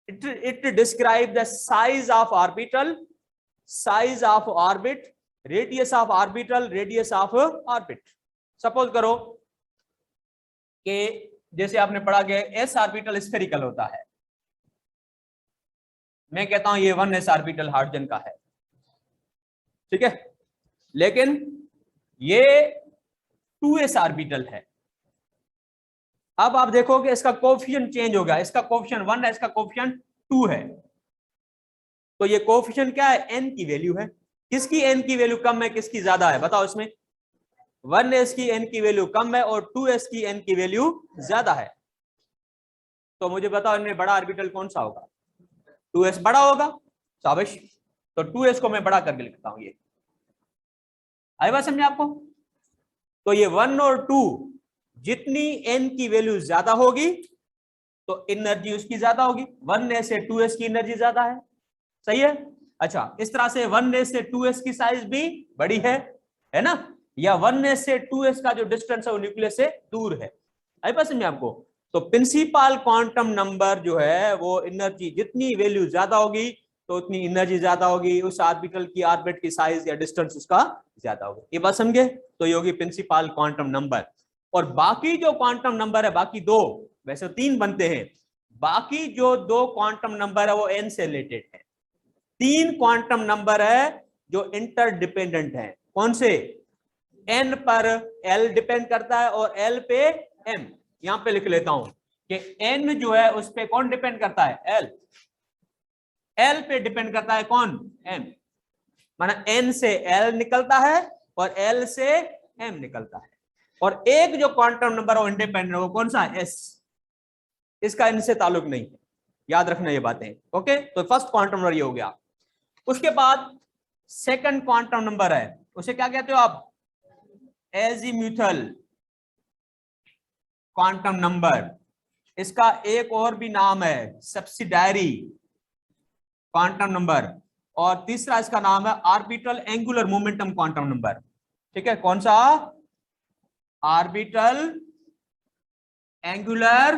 It describe the size of orbital, size of orbit, radius of orbital, radius of orbit. Suppose करो कि जैसे आपने पढ़ा कि एस ऑर्बिटल स्फेरिकल होता है, मैं कहता हूं ये 1s ऑर्बिटल हाइड्रोजन का है, ठीक है, लेकिन ये 2s ऑर्बिटल है। अब आप देखोगे इसका कोफिशिएंट चेंज हो गया, इसका कोफिशिएंट 1 है, इसका कोफिशिएंट 2 है, तो ये कोफिशिएंट क्या है, n की वैल्यू है। किसकी n की वैल्यू कम है, किसकी ज्यादा है, बताओ इसमें। 1s की n की वैल्यू कम है और 2s की n की वैल्यू ज्यादा है, तो मुझे बताओ इनमें बड़ा ऑर्बिटल कौन सा होगा, 2s बड़ा होगा, शाबाश। तो 2s को मैं बड़ा करके लिखता हूं, ये आई बात समझे आपको। तो ये 1 और 2 जितनी n की वैल्यू ज्यादा होगी तो एनर्जी उसकी ज्यादा होगी, 1s से 2s की एनर्जी ज्यादा है, सही है। अच्छा, इस तरह से 1s से 2s की साइज भी बड़ी है ना, या 1s से 2s का जो डिस्टेंस है वो न्यूक्लियस से दूर है, आई बात समझे आपको। तो प्रिंसिपल क्वांटम नंबर जो है वो एनर्जी जितनी वैल्यू ज्यादा होगी तो उतनी एनर्जी ज्यादा होगी, उस ऑर्बिटल की ऑर्बिट की साइज या डिस्टेंस उसका ज्यादा होगा, ये बात समझे। तो ये होगी प्रिंसिपल क्वांटम नंबर। और बाकी जो क्वांटम नंबर है, बाकी दो, वैसे 3 बनते हैं, बाकी जो 2 क्वांटम नंबर है वो n से रिलेटेड है। 3 क्वांटम नंबर है जो इंटरडिपेंडेंट है, कौन से, n पर l डिपेंड करता है और l पे m। यहां पे लिख लेता हूं कि n जो है उस पे कौन डिपेंड करता है, l पे डिपेंड करता है कौन, m। माना n से l निकलता है और l से m निकलता है, और एक जो क्वांटम नंबर है वो इंडिपेंडेंट है, वो कौन सा है, s। इसका इनसे ताल्लुक नहीं है, याद रखना ये बातें, ओके। तो फर्स्ट क्वांटम नंबर ये हो गया। उसके बाद सेकंड क्वांटम नंबर है, उसे क्या कहते हो आप, एजीम्यूथल क्वांटम नंबर। इसका एक और भी नाम है सब्सिडायरी क्वांटम नंबर, और तीसरा इसका नाम है orbital angular momentum quantum number, ठीक है। कौन सा, orbital angular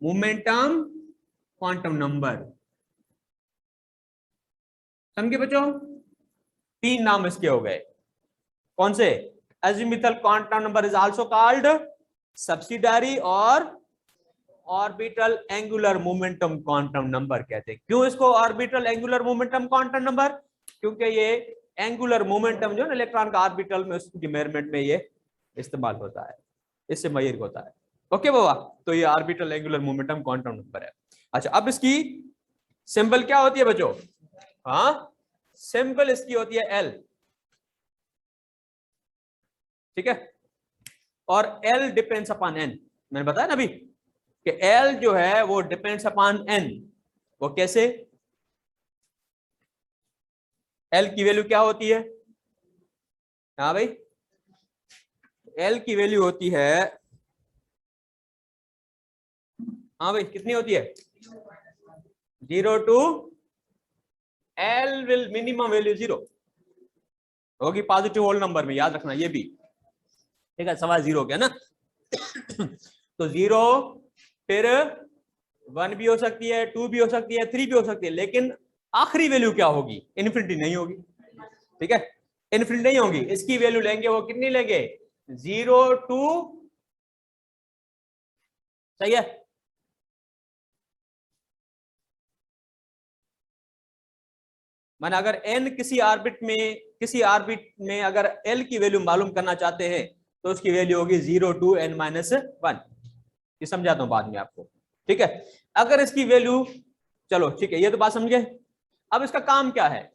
momentum quantum number, समझे बच्चों। 3 नाम इसके हो गए, कौन से, azimuthal quantum number is also called subsidiary और orbital angular momentum quantum number कहते हैं। क्यों इसको orbital angular momentum quantum number, क्योंकि ये एंगुलर मोमेंटम जो है इलेक्ट्रॉन का ऑर्बिटल में उसकी मेजरमेंट में ये इस्तेमाल होता है, इससे मेजर होता है, ओके बाबा। तो ये orbital angular momentum quantum number है। अच्छा, अब इसकी सिंबल क्या होती है बच्चों, हाँ, सिंबल इसकी होती है एल, ठीक है। और एल डिपेंड्स अपॉन एन, मैंने बताया ना अभी कि एल जो है वो डिपेंड्स अपॉन एन। वो कैसे, एल की वैल्यू क्या होती है, हाँ भाई, एल की वैल्यू होती है, हाँ भाई कितनी होती है, 0 to L will minimum value 0 होगी पॉजिटिव होल नंबर में, याद रखना ये भी, ठीक है। सवाल 0 क्या ना तो 0 फिर 1 भी हो सकती है, 2 भी हो सकती है, 3 भी हो सकती है, लेकिन आखिरी वैल्यू क्या होगी, इन्फिनिटी नहीं होगी, ठीक है, इन्फिनिटी नहीं होगी। इसकी वैल्यू लेंगे वो कितनी लेंगे, 0 टू, सही है, माना अगर n किसी ऑर्बिट में अगर l की वैल्यू मालूम करना चाहते हैं तो उसकी वैल्यू होगी 0 टू n-1। ये समझाता हूं बाद में आपको, ठीक है। अगर इसकी वैल्यू, चलो ठीक है, ये तो बात समझ गए। अब इसका काम क्या है,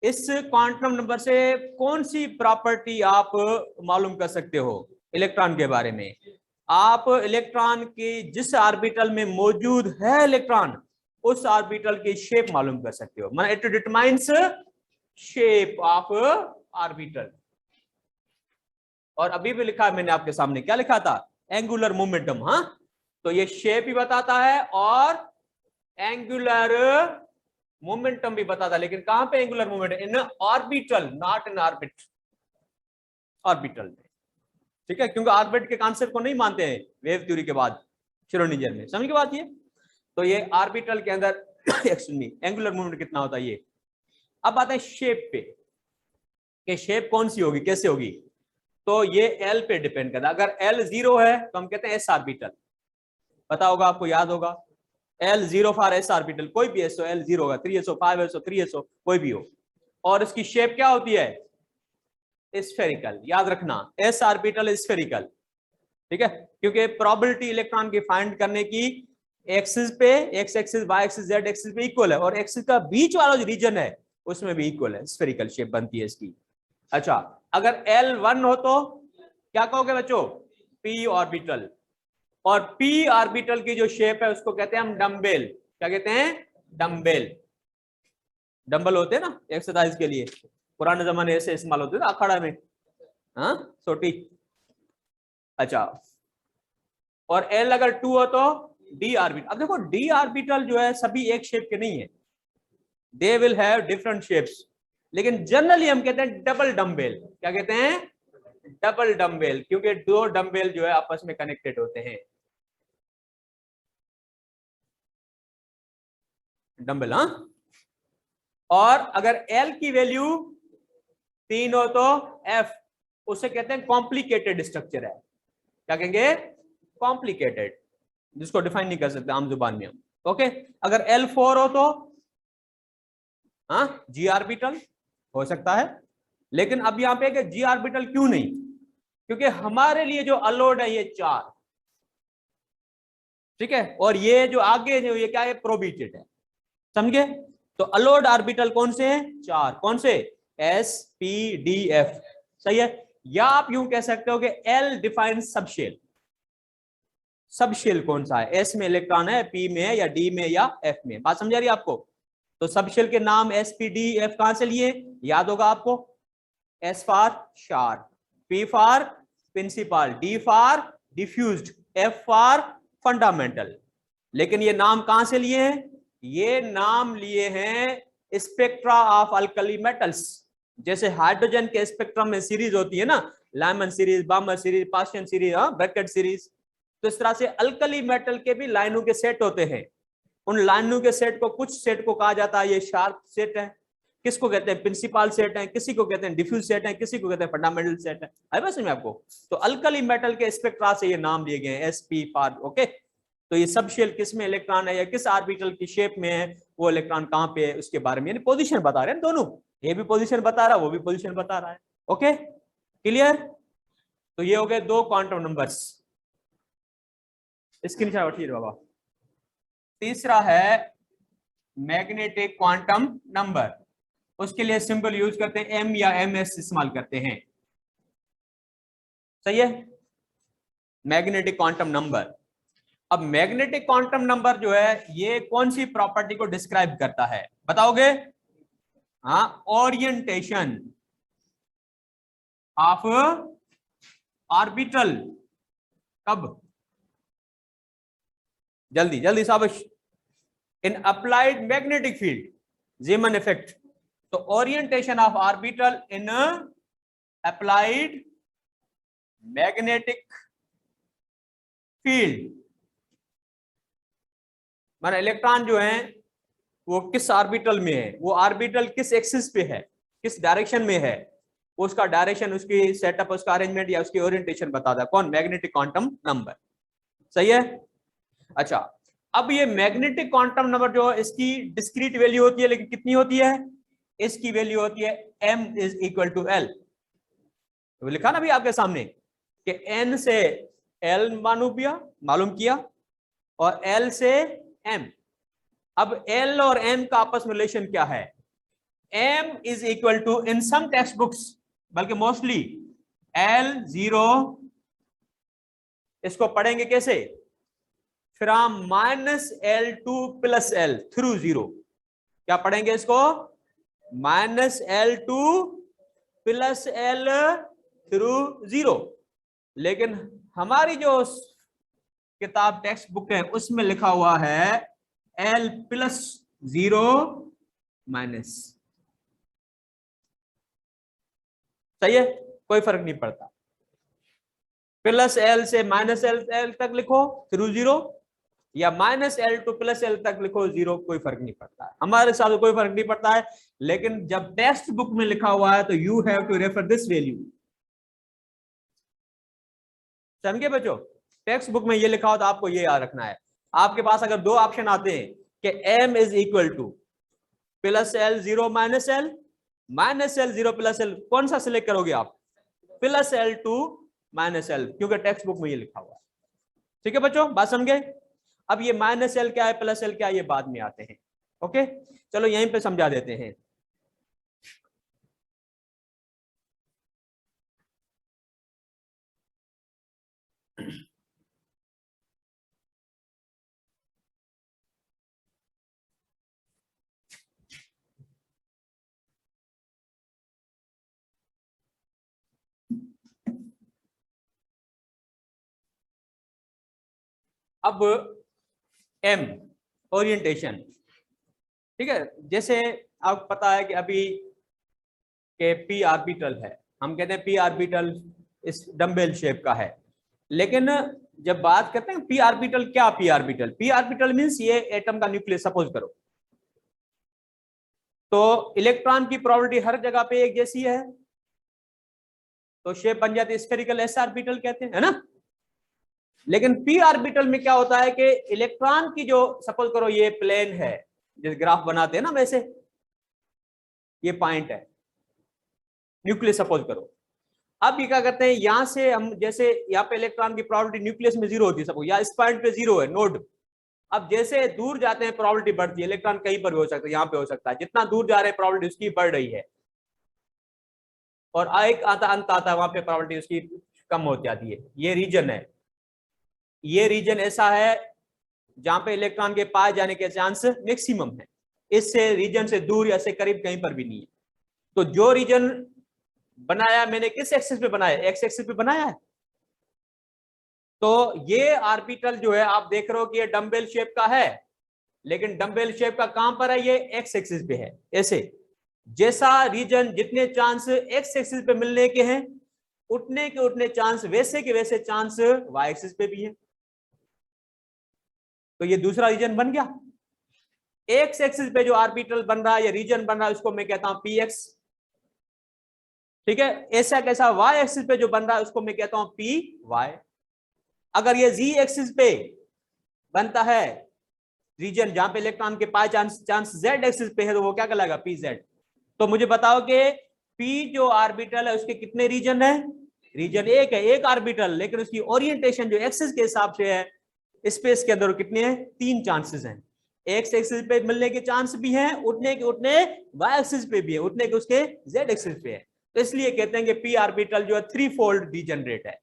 इस क्वांटम नंबर से कौन सी प्रॉपर्टी आप मालूम कर सकते हो इलेक्ट्रॉन के बारे में। आप इलेक्ट्रॉन की जिस ऑर्बिटल में मौजूद है इलेक्ट्रॉन, उस ऑर्बिटल की शेप मालूम कर सकते हो, मतलब it determines shape of orbital. और अभी भी लिखा है मैंने आपके सामने, क्या लिखा था, एंगुलर मोमेंटम, हाँ। तो ये शेप भी बताता है और एंगुलर मोमेंटम भी बताता है, लेकिन कहां पे angular momentum, in orbital, not in orbit, orbital में, ठीक है, क्योंकि ऑर्बिट के कॉन्सेप्ट को नहीं मानते हैं वेव थ्योरी के बाद श्रोडिंगर में, समझ की बात ये। तो ये ऑर्बिटल के अंदर एंगुलर मूवमेंट कितना होता है ये। अब आते हैं शेप पे, कि शेप कौन सी होगी, कैसे होगी। तो ये एल पे डिपेंड करता है। अगर एल 0 है तो हम कहते हैं एस ऑर्बिटल, पता होगा आपको, याद होगा, एल 0 फॉर एस ऑर्बिटल, कोई भी एस हो, एल 0 होगा, 3s हो, 5s हो, 3s हो, कोई भी हो। और इसकी शेप क्या होती है? स्फेरिकल, याद रखना, एस ऑर्बिटल स्फेरिकल, ठीक है, क्योंकि प्रोबेबिलिटी इलेक्ट्रॉन की फाइंड करने की एक्सिस पे, X axis, Y axis, Z axis पे इक्वल है, और एक्सिस का बीच वाला जो रीजन है उसमें भी इक्वल है, स्फेरिकल शेप बनती है इसकी। अच्छा, अगर L1 हो तो क्या कहोगे बच्चों? p ऑर्बिटल, और p ऑर्बिटल की जो शेप है उसको कहते हैं हम डम्बेल। क्या कहते हैं? डम्बेल। डंबल होते हैं ना एक्सरसाइज के लिए, पुराने जमाने ऐसे इस्तेमाल होते थे अखाड़ा में, हाँ, छोटी। अच्छा, और L अगर 2 हो तो d ऑर्बिटल। अब देखो d ऑर्बिटल जो है सभी एक शेप के नहीं है, they will have different shapes, लेकिन जनरली हम कहते हैं डबल डम्बेल। क्या कहते हैं? डबल डम्बेल, क्योंकि दो डम्बेल जो है आपस में कनेक्टेड होते हैं, डम्बल, हाँ। और अगर L की वैल्यू 3 हो तो F, उसे कहते हैं कॉम्प्लिकेटेड स्ट्रक्चर है। क्या कहेंगे? कॉम्प्लिकेटेड, जिसको डिफाइन नहीं कर सकते आम जुबान में हम। ओके, अगर L4 हो तो हाँ जी ऑर्बिटल हो सकता है, लेकिन अब यहां पे जी ऑर्बिटल क्यों नहीं? क्योंकि हमारे लिए जो अलोड है ये 4, ठीक है, और ये जो आगे जो ये क्या है? प्रोबिटेड है, समझे? तो अलोड ऑर्बिटल कौन से हैं? 4। कौन से? S P D F, सही है। या आप यूं कह सकते हो कि L डिफाइंस सबशेल। सबशेल कौन सा है? S में इलेक्ट्रॉन है, P में है, या D में, या F में? बात समझ आ रही है आपको? तो सबशेल के नाम S P D F कहां से लिए? याद होगा आपको, S for sharp, P for principal, D for diffused, F for fundamental. लेकिन ये नाम कहां से लिए हैं? ये नाम लिए हैं स्पेक्ट्रा ऑफ अल्कली मेटल्स। जैसे हाइड्रोजन के स्पेक्ट्रम में सीरीज होती है ना, Lyman series, Balmer series, Paschen series, Brackett series, तो इस तरह से अल्कली मेटल के भी लाइनों के सेट होते हैं। उन लाइनों के सेट को, कुछ सेट को कहा जाता है ये शार्प सेट है, किसको कहते हैं? प्रिंसिपल सेट है, किसी को कहते हैं डिफ्यूज सेट है, किसी को कहते हैं फंडामेंटल सेट है। आई बस में आपको, तो अल्कली मेटल के स्पेक्ट्रा से ये नाम लिए गए हैं, SP फॉर। ओके, तो ये सब शेल किस में इलेक्ट्रॉन है या किस ऑर्बिटल की शेप में है, वो इलेक्ट्रॉन कहां पे है, उसके बारे में, यानी पोजीशन बता रहे हैं दोनों, ये भी पोजीशन बता रहा है, वो भी पोजीशन बता रहा है। Okay, clear? तो ये हो गए दो क्वांटम नंबर्स, स्क्रीनशॉट उठाइए बाबा। तीसरा है मैग्नेटिक क्वांटम नंबर, उसके लिए सिंबल यूज करते हैं M या MS इस्तेमाल करते हैं, सही है। मैग्नेटिक क्वांटम नंबर, अब मैग्नेटिक क्वांटम नंबर जो है ये कौन सी प्रॉपर्टी को डिस्क्राइब करता है, बताओगे? हाँ, ओरिएंटेशन ऑफ ऑर्बिटल। कब? जल्दी जल्दी शाबाश। इन अप्लाइड मैग्नेटिक फील्ड, जेमन इफेक्ट। तो orientation of orbital in applied magnetic field, माना इलेक्ट्रॉन जो है वो किस ऑर्बिटल में है, वो ऑर्बिटल किस एक्सिस पे है, किस डायरेक्शन में है, उसका डायरेक्शन, उसकी सेटअप, उसका अरेंजमेंट या उसकी ओरिएंटेशन बताता है कौन? मैग्नेटिक क्वांटम नंबर, सही है। अच्छा, अब ये मैग्नेटिक क्वांटम नंबर जो है इसकी डिस्क्रीट वैल्यू होती है, लेकिन कितनी होती है? इसकी वैल्यू होती है M is equal to L। तो लिखा ना भी आपके सामने कि N से L मालूम किया और L से M। अब L और M का आपस में रिलेशन क्या है? M is equal to, in some textbooks, बल्कि मोस्टली L0, इसको पढ़ेंगे कैसे? From -L2 + L through 0। क्या पढ़ेंगे इसको? -L2 + L through 0। लेकिन हमारी जो किताब टेक्स्ट बुक है उसमें लिखा हुआ है L +0 सही है, कोई फर्क नहीं पड़ता। +L से -L तक लिखो थ्रू 0, या -L2 + L तक लिखो 0, कोई फर्क नहीं पड़ता है, हमारे साथ कोई फर्क नहीं पड़ता है। लेकिन जब टेक्स्ट बुक में लिखा हुआ है तो you have to refer this value. समझे बच्चों? टेक्स्ट बुक में ये लिखा हो तो आपको ये याद रखना है। आपके पास अगर दो ऑप्शन आते हैं कि m is equal two plus L zero minus L, minus L zero plus L, कौन सा सिलेक्ट करोगे आप? Plus L two minus L, क्योंकि टेक्स्ट बुक में ये लिखा हुआ है। ठीक है बच्चों, बात समझ गए? अब ये माइनस एल क्या है, प्लस एल क्या है, ये बाद में आते हैं। ओके, चलो यहीं पे समझा देते हैं। अब एम ओरिएंटेशन, ठीक है, जैसे आपको पता है कि अभी के पी आर्बिटल है, हम कहते हैं पी आर्बिटल इस डम्बेल शेप का है, लेकिन जब बात करते हैं पी आर्बिटल, क्या P orbital? P orbital means ये एटम का न्यूक्लियस सपोज करो, तो इलेक्ट्रॉन की प्रोबेबिलिटी हर जगह पे एक जैसी है, तो शेप बन जाती है स्फेरिकल, एस आर्बिटल कहते हैं, है ना। लेकिन पी आर्बिटल में क्या होता है कि इलेक्ट्रॉन की जो, सपोज करो ये प्लेन है, जिस ग्राफ बनाते हैं ना वैसे, ये पॉइंट है, न्यूक्लियस सपोज करो। अब ये क्या करते हैं, यहां से हम, जैसे यहाँ पे इलेक्ट्रॉन की प्रोबेबिलिटी न्यूक्लियस में 0 होती है सपोज, या इस पॉइंट पे 0 है नोड। अब जैसे दूर जाते हैं प्रोबेबिलिटी बढ़ती है, इलेक्ट्रॉन कहीं पर भी हो सकता है, यहाँ पे हो सकता है, जितना दूर जा रहे हैं प्रोबेबिलिटी उसकी बढ़ रही है, और एक आता अंत आता है, वहां पे प्रोबेबिलिटी उसकी कम होती जाती है। ये रीजन है, ये रीजन ऐसा है जहां पे इलेक्ट्रॉन के पास जाने के चांस मैक्सिमम है, इससे रीजन से दूर या से करीब कहीं पर भी नहीं है। तो जो रीजन बनाया मैंने किस एक्सिस पे बनाया? एक्स एक्सिस पे बनाया है। तो ये ऑर्बिटल जो है आप देख रहे हो कि ये डंबेल शेप का है, लेकिन डंबेल शेप का कहां पर है? ये एक्स एक्सिस पे है। ऐसे जैसा रीजन, जितने चांस एक्स एक्सिस पे मिलने के हैं, उतने के उतने चांस, वैसे के वैसे चांस वाई एक्सिस पे भी है। तो ये दूसरा रीजन बन गया। एक्स एक्सिस पे जो ऑर्बिटल बन रहा है या रीजन बन रहा है उसको मैं कहता हूं पी एक्स, ठीक है। ऐसा कैसा वाई एक्सिस पे जो बन रहा है उसको मैं कहता हूं पी वाई। अगर ये जी एक्सिस पे बनता है रीजन, जहां पे इलेक्ट्रॉन के पास चांस जेड एक्सिस पे है, तो वो क्या कहलाएगा? P Z. तो मुझे बताओ कि पी जो ऑर्बिटल है उसके कितने रीजन है? रीजन एक है, एक ऑर्बिटल, लेकिन उसकी ओरिएंटेशन जो एक्सिस के हिसाब से है स्पेस के अंदर, कितने हैं? 3 चांसेस हैं। एक्स एक्सिस पे मिलने के चांस भी हैं, उतने के उतने वाई एक्सिस पे भी है, उतने के उसके जेड एक्सिस पे है। तो इसलिए कहते हैं कि पी ऑर्बिटल जो है 3 फोल्ड डीजेनरेट है।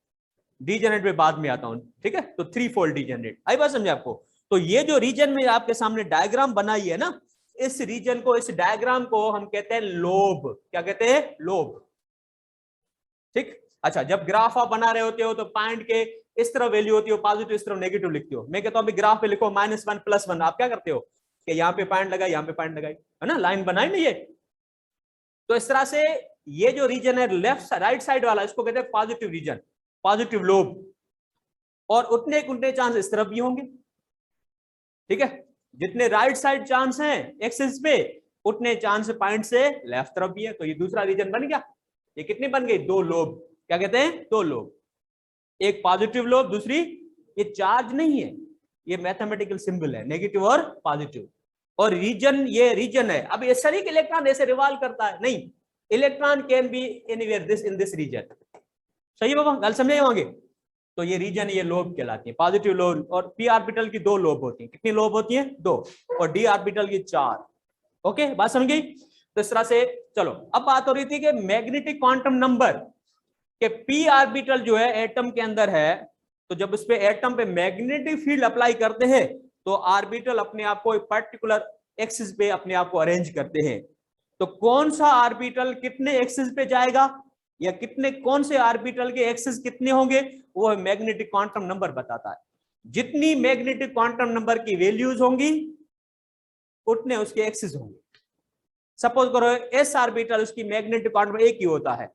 डीजेनरेट में बाद में आता हूं, ठीक है। तो 3 फोल्ड डीजेनरेट, आई बात समझे आपको? तो ये जो रीजन में आपके सामने डायग्राम बनाई है ना, इस रीजन को, इस डायग्राम को हम कहते हैं लोब। क्या कहते हैं? लोब, ठीक। अच्छा, जब ग्राफ आप बना रहे होते हो तो पॉइंट के इस तरह वैल्यू होती है पॉजिटिव, इस तरह नेगेटिव लिखते हो। मैं कहता हूं अभी ग्राफ पे लिखो -1 +1, आप क्या करते हो कि यहाँ पे पॉइंट लगाई, यहाँ पे पॉइंट लगाई, है ना, लाइन बनाई ना ये। तो इस तरह से ये जो रीजन है लेफ्ट राइट साइड वाला, इसको कहते हैं पॉजिटिव रीजन, पॉजिटिव लोब। और उतने उतने चांस इस तरफ भी होंगे, ठीक है। जितने राइट साइड चांस हैं एक्सिस पे, उतने चांस पॉइंट से लेफ्ट तरफ भी है। तो ये दूसरा रीजन बन गया। ये कितनी बन गई? 2 लोब। क्या कहते हैं? 2 लोब, एक पॉजिटिव लोब, दूसरी, ये चार्ज नहीं है, ये मैथमेटिकल सिंबल है, नेगेटिव और पॉजिटिव। और रीजन, ये रीजन है। अब ये सभी इलेक्ट्रॉन ऐसे रिवॉल्व करता है? नहीं, electron can be anywhere this in this region. सही बाबा, गल समझे होंगे? तो ये रीजन, ये लोब कहलाती है, पॉजिटिव लोब। और पी ऑर्बिटल की 2 लोब होती है। कितनी लोब होती है? 2। और डी ऑर्बिटल की 4। ओके, बात समझ गई? तो इस तरह से चलो, अब बात हो रही थी कि मैग्नेटिक क्वांटम नंबर के पी ऑर्बिटल जो है एटम के अंदर है, तो जब उस पे एटम पे मैग्नेटिक फील्ड अप्लाई करते हैं तो ऑर्बिटल अपने आप को पर्टिकुलर एक्सिस पे अपने आप को अरेंज करते हैं। तो कौन सा ऑर्बिटल कितने एक्सिस पे जाएगा, या कितने, कौन से ऑर्बिटल के एक्सिस कितने होंगे, वो मैग्नेटिक क्वांटम नंबर बताता है। जितनी मैग्नेटिक क्वांटम नंबर की वैल्यूज होंगी, उतने उसके एक्सिस होंगे। सपोज करो एस ऑर्बिटल, उसकी मैग्नेटिक क्वांटम एक ही होता है,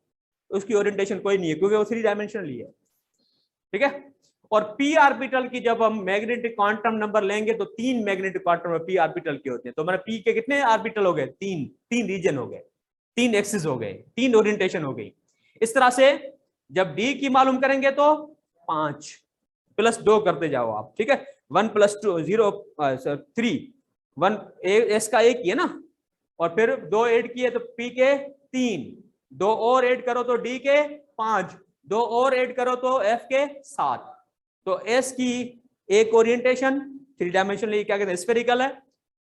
उसकी ओरिएंटेशन कोई नहीं है, क्योंकि वो 3 डायमेंशनल है, ठीक है। और पी ऑर्बिटल की जब हम मैग्नेटिक क्वांटम नंबर लेंगे तो 3 मैग्नेटिक क्वांटम पी ऑर्बिटल के होते हैं। तो हमारे पी के कितने ऑर्बिटल हो गए? 3 रीजन हो गए, 3 एक्सिस हो गए, 3 ओरिएंटेशन हो गई। इस तरह से जब डी की मालूम करेंगे तो 5 प्लस 2 करते जाओ आप, ठीक है। 1 + 2 0 3 1 एस का 1 ही है ना, और फिर 2 ऐड किए तो पी के 3, 2 और ऐड करो तो डी के 5, 2 और ऐड करो तो एफ के 7। तो एस की एक ओरिएंटेशन 3 डायमेंशनली क्या कहते हैं, स्फेरिकल है।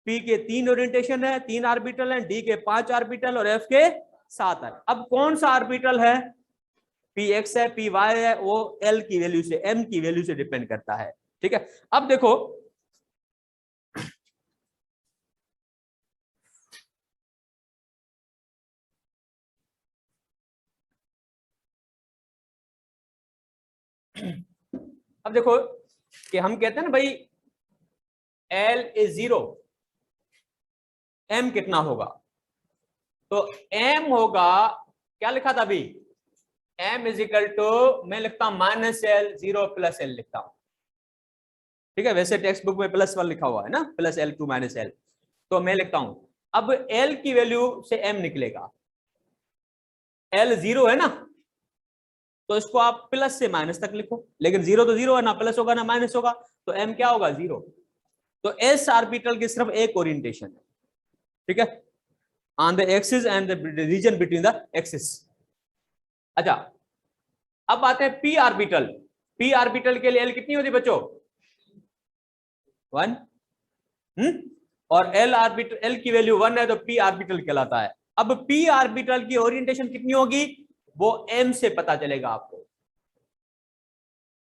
पी के 3 ओरिएंटेशन है, 3 ऑर्बिटल है, डी के 5 ऑर्बिटल और एफ के 7 है। अब कौन सा ऑर्बिटल है, पी एक्स है, पी वाई है, वो एल की वैल्यू से, एम की वैल्यू से डिपेंड करता है, ठीक है। अब देखो अब देखो कि हम कहते हैं ना भाई L इज 0, M कितना होगा, तो M होगा, क्या लिखा था अभी, M इज इक्वल टू, मैं लिखता हूं -L 0 + L लिखता हूं, ठीक है। वैसे टेक्स्ट बुक में +1 लिखा हुआ है ना, +L2 -L, तो मैं लिखता हूं। अब L की वैल्यू से M निकलेगा, L 0 है ना, तो इसको आप प्लस से माइनस तक लिखो, लेकिन 0 तो 0 है ना, प्लस होगा ना माइनस होगा, तो M क्या होगा 0। तो S ऑर्बिटल की सिर्फ एक ओरिएंटेशन है, ठीक है, on the axis and the region between the axis. अच्छा, अब आते हैं P ऑर्बिटल। P ऑर्बिटल के लिए L कितनी होती है बच्चों, 1, और L ऑर्बिटल, L की वैल्यू 1 है तो P ऑर्बिटल कहलाता है। अब P ऑर्बिटल की ओरिएंटेशन कितनी होगी, वो M से पता चलेगा आपको।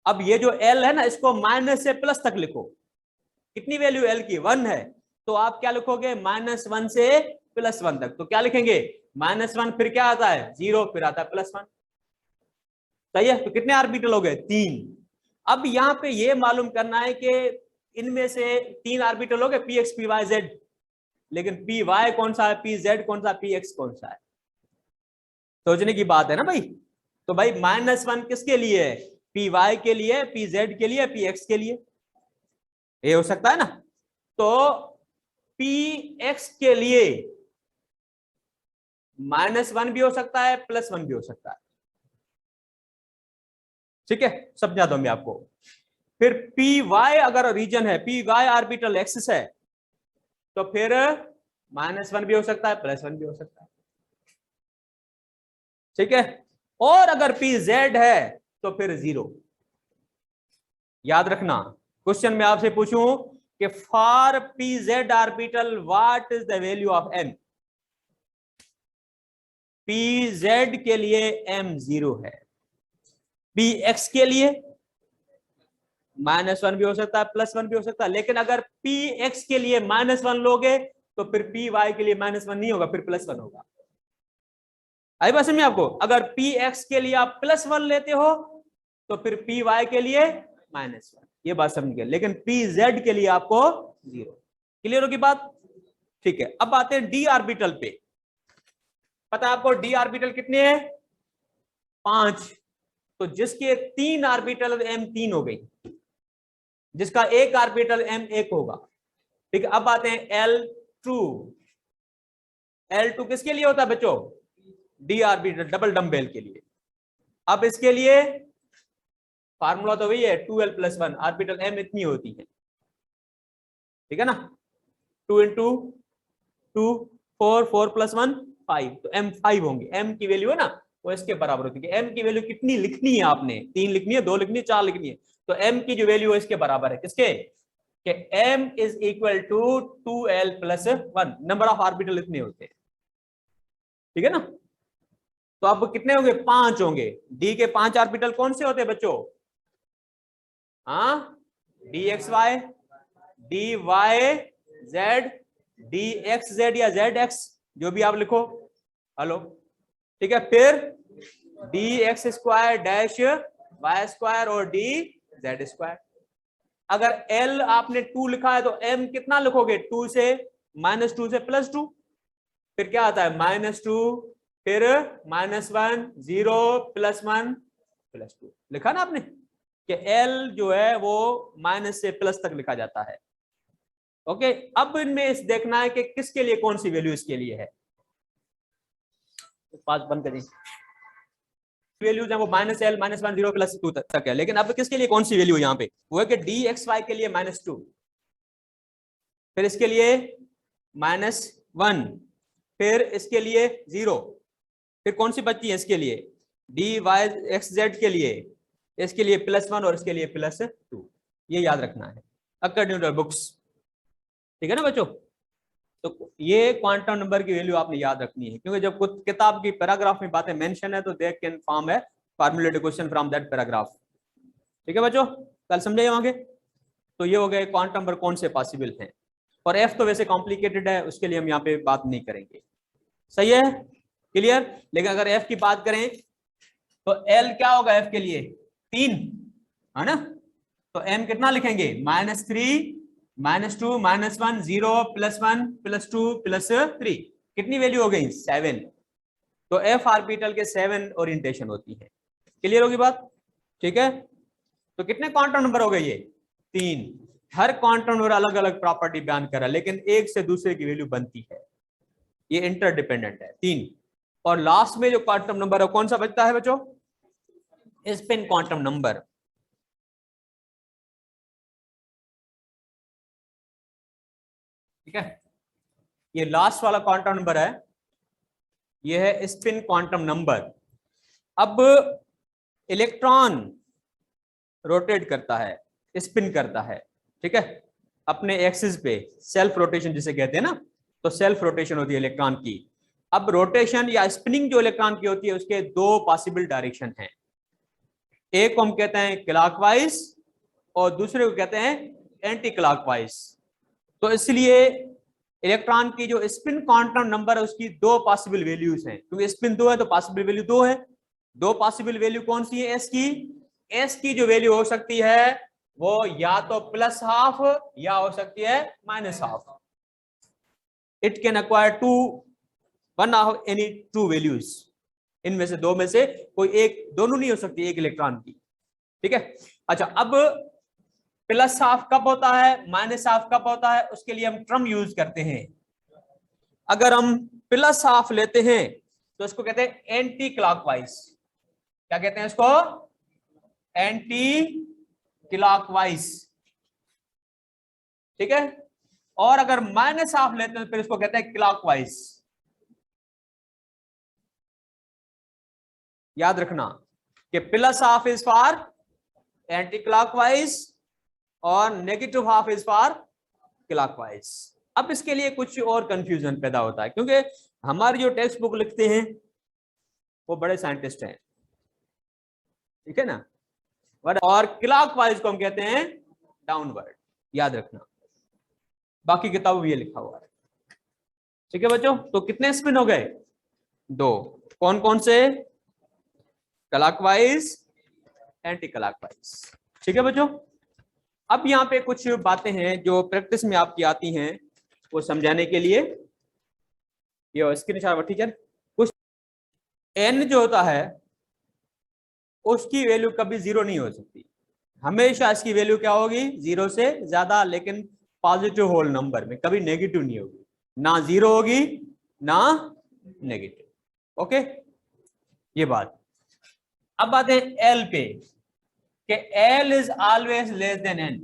अब ये जो L है ना, इसको माइनस से प्लस तक लिखो, कितनी वैल्यू L की 1 है, तो आप क्या लिखोगे, -1 से +1 तक, तो क्या लिखेंगे, -1 फिर क्या आता है 0, फिर आता है +1, सही है। तो कितने ऑर्बिटल हो गए, 3। अब यहां पे ये मालूम करना है कि इनमें से 3 ऑर्बिटल हो गए px py z, लेकिन py कौन सा है, pz कौन सा, px कौन सा है, सोचने की बात है ना भाई। तो भाई -1 किसके लिए है, py के लिए, pz के लिए, px के लिए, ये हो सकता है ना। तो px के लिए -1 भी हो सकता है, +1 भी हो सकता है, ठीक है, समझा दो मैं आपको। फिर पी वाई अगर रीजन है, पी वाई ऑर्बिटल एक्सिस है, तो फिर -1 भी हो सकता है, +1 भी हो सकता है, ठीक है। और अगर पी जेड है तो फिर 0। याद रखना, क्वेश्चन में आपसे पूछूं कि for P Z orbital what is the value of M, P Z के लिए m 0 है, पी एक्स के लिए -1 भी हो सकता है, +1 भी हो सकता है, लेकिन अगर पी एक्स के लिए -1 लोगे तो फिर पी वाई के लिए -1 नहीं होगा, फिर +1 होगा। आई बात समझ में आपको, अगर पी एक्स के लिए आप +1 लेते हो तो फिर पी वाई के लिए -1, ये बात समझ गए, लेकिन पी जेड के लिए आपको 0। क्लियर होगी बात, ठीक है। अब आते हैं डी ऑर्बिटल पे। पता है आपको डी ऑर्बिटल कितने हैं, 5। तो जिसके 3 ऑर्बिटल m3 हो गई, जिसका एक ऑर्बिटल m1 होगा, ठीक है। अब आते हैं L2। L2 किसके लिए होता है बच्चों, डी ऑर्बिटल डबल डम्बेल के लिए। अब इसके लिए फार्मूला तो वही है, 2l + 1, ऑर्बिटल m इतनी होती है, ठीक है ना, 2 × 2 4 4 + 1 5, तो m5 होंगे, m की वैल्यू है ना वो इसके बराबर होती है। m की वैल्यू कितनी लिखनी है आपने, 3 लिखनी है, 2 लिखनी है, 4 लिखनी है, तो m की जो वैल्यू है इसके बराबर है, किसके, कि m = 2l + 1, number of orbital इतने होते हैं, ठीक है ना। तो अब कितने होंगे, 5 होंगे। डी के 5 ऑर्बिटल कौन से होते हैं बच्चों, हाँ, dxy, dyz, dxz या zx, जो भी आप लिखो, हेलो, ठीक है। फिर dx² y² और dz²। अगर l आपने 2 लिखा है तो m कितना लिखोगे, 2 से -2 से +2, फिर क्या आता है -2, फिर -1 0 +1 +2, लिखा ना आपने कि l जो है वो माइनस से प्लस तक लिखा जाता है, ओके। अब इनमें इस देखना है कि किसके लिए कौन सी वैल्यू इसके लिए है, पास बंद करिए। वैल्यूज है वो -L, -1, 0 +2 तक है, लेकिन अब किसके लिए कौन सी वैल्यू है यहाँ पे, वो है कि dxy के लिए -2, फिर इसके लिए -1, फिर इसके लिए 0, फिर कौन सी बचती है इसके लिए dyxz के लिए, इसके लिए +1 और इसके लिए +2, ये याद रखना है अकॉर्डिंग टू बुक्स। ठीक है ना बच्चों, तो ये क्वांटम नंबर की वैल्यू आपने याद रखनी है, क्योंकि जब कुछ किताब की पैराग्राफ में बातें मेंशन है तो दे कैन फॉर्म है formulated question from that paragraph. ठीक है बच्चों, कल समझे आगे। तो ये हो गए क्वांटम नंबर कौन से पॉसिबल हैं, और एफ तो वैसे कॉम्प्लिकेटेड है, उसके लिए हम यहाँ पे बात नहीं करेंगे। सही है, क्लियर। लेकिन अगर एफ की बात करें तो एल क्या होगा एफ के लिए 3 है ना, तो एम कितना लिखेंगे -3, -2, -1, 0, +1, +2, +3, कितनी वैल्यू हो गई 7। तो एफ ऑर्बिटल के 7 ओरिएंटेशन होती है। क्लियर होगी बात, ठीक है। तो कितने क्वांटम नंबर हो गए ये 3, हर क्वांटम नंबर अलग अलग प्रॉपर्टी बयान कर रहा है, लेकिन एक से दूसरे की वैल्यू बनती है, ये इंटरडिपेंडेंट है 3। और लास्ट में जो क्वांटम नंबर है कौन सा बचता है बच्चों, स्पिन क्वांटम नंबर। ठीक है, ये लास्ट वाला क्वांटम नंबर है, ये है स्पिन क्वांटम नंबर। अब इलेक्ट्रॉन रोटेट करता है, स्पिन करता है, ठीक है, अपने एक्सिस पे, सेल्फ रोटेशन जिसे कहते हैं ना, तो सेल्फ रोटेशन होती है इलेक्ट्रॉन की। अब रोटेशन या स्पिनिंग जो इलेक्ट्रॉन की होती है उसके दो पॉसिबल डायरेक्शन हैं, एक को हम कहते हैं क्लॉकवाइज और दूसरे को कहते हैं एंटी क्लॉकवाइज। तो इसलिए इलेक्ट्रॉन की जो स्पिन क्वांटम नंबर है उसकी दो पॉसिबल वैल्यूज हैं, क्योंकि स्पिन 2 है तो पॉसिबल वैल्यू 2 है। दो पॉसिबल वैल्यू कौन सी है, एस की जो वैल्यू हो सकती है वो या तो +12 या हो सकती है -12। It can acquire one of any two values, इनमें से दो में से कोई एक, दोनों नहीं हो सकती एक इलेक्ट्रॉन की। ठीक है, अच्छा अब +12 कब होता है, -12 कब होता है, उसके लिए हम टर्म यूज करते हैं। अगर हम +12 लेते हैं तो इसको कहते हैं एंटी क्लॉकवाइज। क्या कहते हैं इसको, एंटी क्लॉकवाइज। ठीक है, और अगर -12 लेते हैं फिर इसको कहते हैं क्लॉकवाइज। याद रखना कि +12 इज फॉर एंटी क्लॉकवाइज और -12 इज फॉर क्लॉकवाइज। अब इसके लिए कुछ और कंफ्यूजन पैदा होता है, क्योंकि हमारी जो टेक्स्ट बुक लिखते हैं वो बड़े साइंटिस्ट हैं, ठीक है ना, और क्लॉकवाइज को हम कहते हैं डाउनवर्ड। याद रखना, बाकी किताबों में ये लिखा हुआ है। ठीक है बच्चों, तो कितने स्पिन हो गए, 2। कौन कौन से, क्लॉकवाइज, एंटी क्लॉकवाइज। ठीक है बच्चों, अब यहाँ पे कुछ बातें हैं जो प्रैक्टिस में आपकी आती हैं, वो समझाने के लिए ये स्क्रीन टीचर, कुछ एन जो होता है उसकी वैल्यू कभी 0 नहीं हो सकती, हमेशा इसकी वैल्यू क्या होगी 0 से ज्यादा, लेकिन पॉजिटिव होल नंबर में, कभी नेगेटिव नहीं होगी, ना 0 होगी ना नेगेटिव। ओके, ये बात। अब आते हैं एल पे, कि L is always less than N.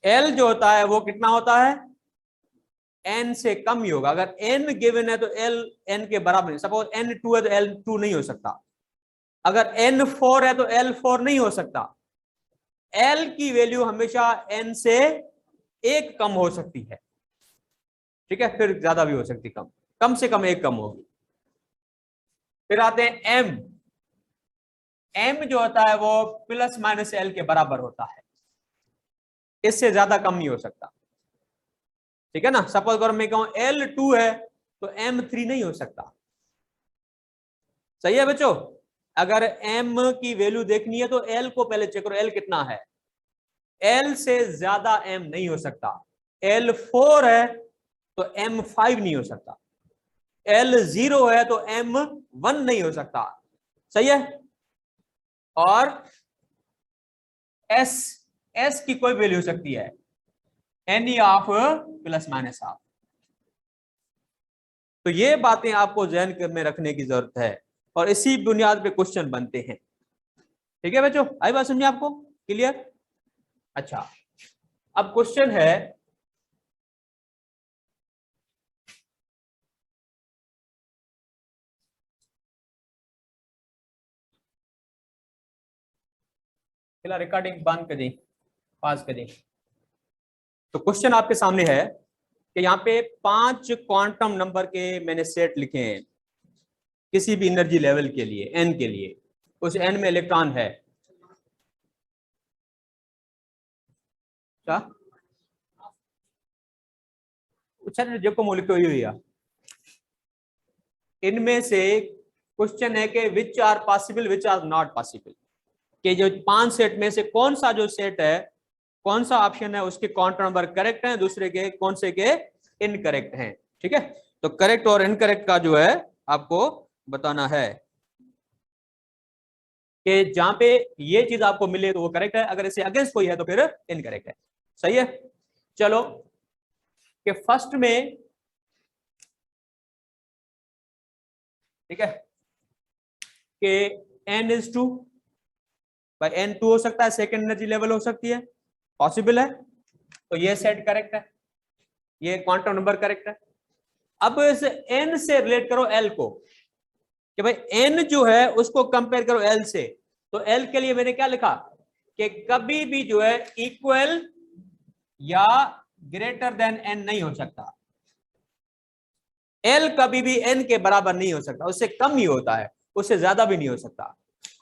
L जो होता है वो कितना होता है, एन से कम ही होगा। अगर एन गिवन है तो एल एन के बराबर है। सपोज एन 2 है तो एल 2 नहीं हो सकता, अगर एन 4 है तो एल 4 नहीं हो सकता। एल की वैल्यू हमेशा एन से 1 कम हो सकती है, ठीक है, फिर ज्यादा भी हो सकती, कम से कम 1 कम होगी। फिर आते हैं एम। एम जो होता है वो +- एल के बराबर होता है, इससे ज्यादा कम नहीं हो सकता। ठीक है ना, सपोज अगर मैं कहूं L2 है तो M3 नहीं हो सकता। सही है बच्चों, अगर M की वैल्यू देखनी है तो L को पहले चेक करो, L कितना है, L से ज्यादा M नहीं हो सकता। L4 है तो M5 नहीं हो सकता, L0 है तो M1 नहीं हो सकता। सही है, और S की कोई वैल्यू हो सकती है, एनी ऑफ +- हाफ। तो ये बातें आपको जहन में रखने की जरूरत है और इसी बुनियाद पे क्वेश्चन बनते हैं। ठीक है बच्चों, आई बात समझे आपको? क्लियर? अच्छा, अब क्वेश्चन है रिकॉर्डिंग बंद कर दी, पास कर दी। तो क्वेश्चन आपके सामने है कि यहाँ पे 5 क्वांटम नंबर के मैंने सेट लिखे हैं किसी भी एनर्जी लेवल के लिए, एन के लिए। उस एन में इलेक्ट्रॉन है। क्या जो को लिखे हुई है इनमें से क्वेश्चन है कि which are possible which are not possible, कि जो 5 सेट में से कौन सा जो सेट है, कौन सा ऑप्शन है उसके क्वांटम नंबर करेक्ट है, दूसरे के कौन से के इनकरेक्ट हैं। ठीक है, तो करेक्ट और इनकरेक्ट का जो है आपको बताना है कि जहां पे ये चीज आपको मिले तो वो करेक्ट है, अगर इससे अगेंस्ट कोई है तो फिर इनकरेक्ट है। सही है। चलो कि फर्स्ट में, ठीक है, कि n/2 भाई n2 हो सकता है, सेकेंड एनर्जी लेवल हो सकती है, पॉसिबल है, तो ये सेट करेक्ट है, ये क्वांटम नंबर करेक्ट है। अब इस n से रिलेट करो l को, कि भाई n जो है उसको कंपेयर करो l से। तो l के लिए मैंने क्या लिखा कि कभी भी जो है इक्वल या ग्रेटर देन n नहीं हो सकता। l कभी भी n के बराबर नहीं हो सकता, उससे कम ही होता है, उससे ज्यादा भी नहीं हो सकता।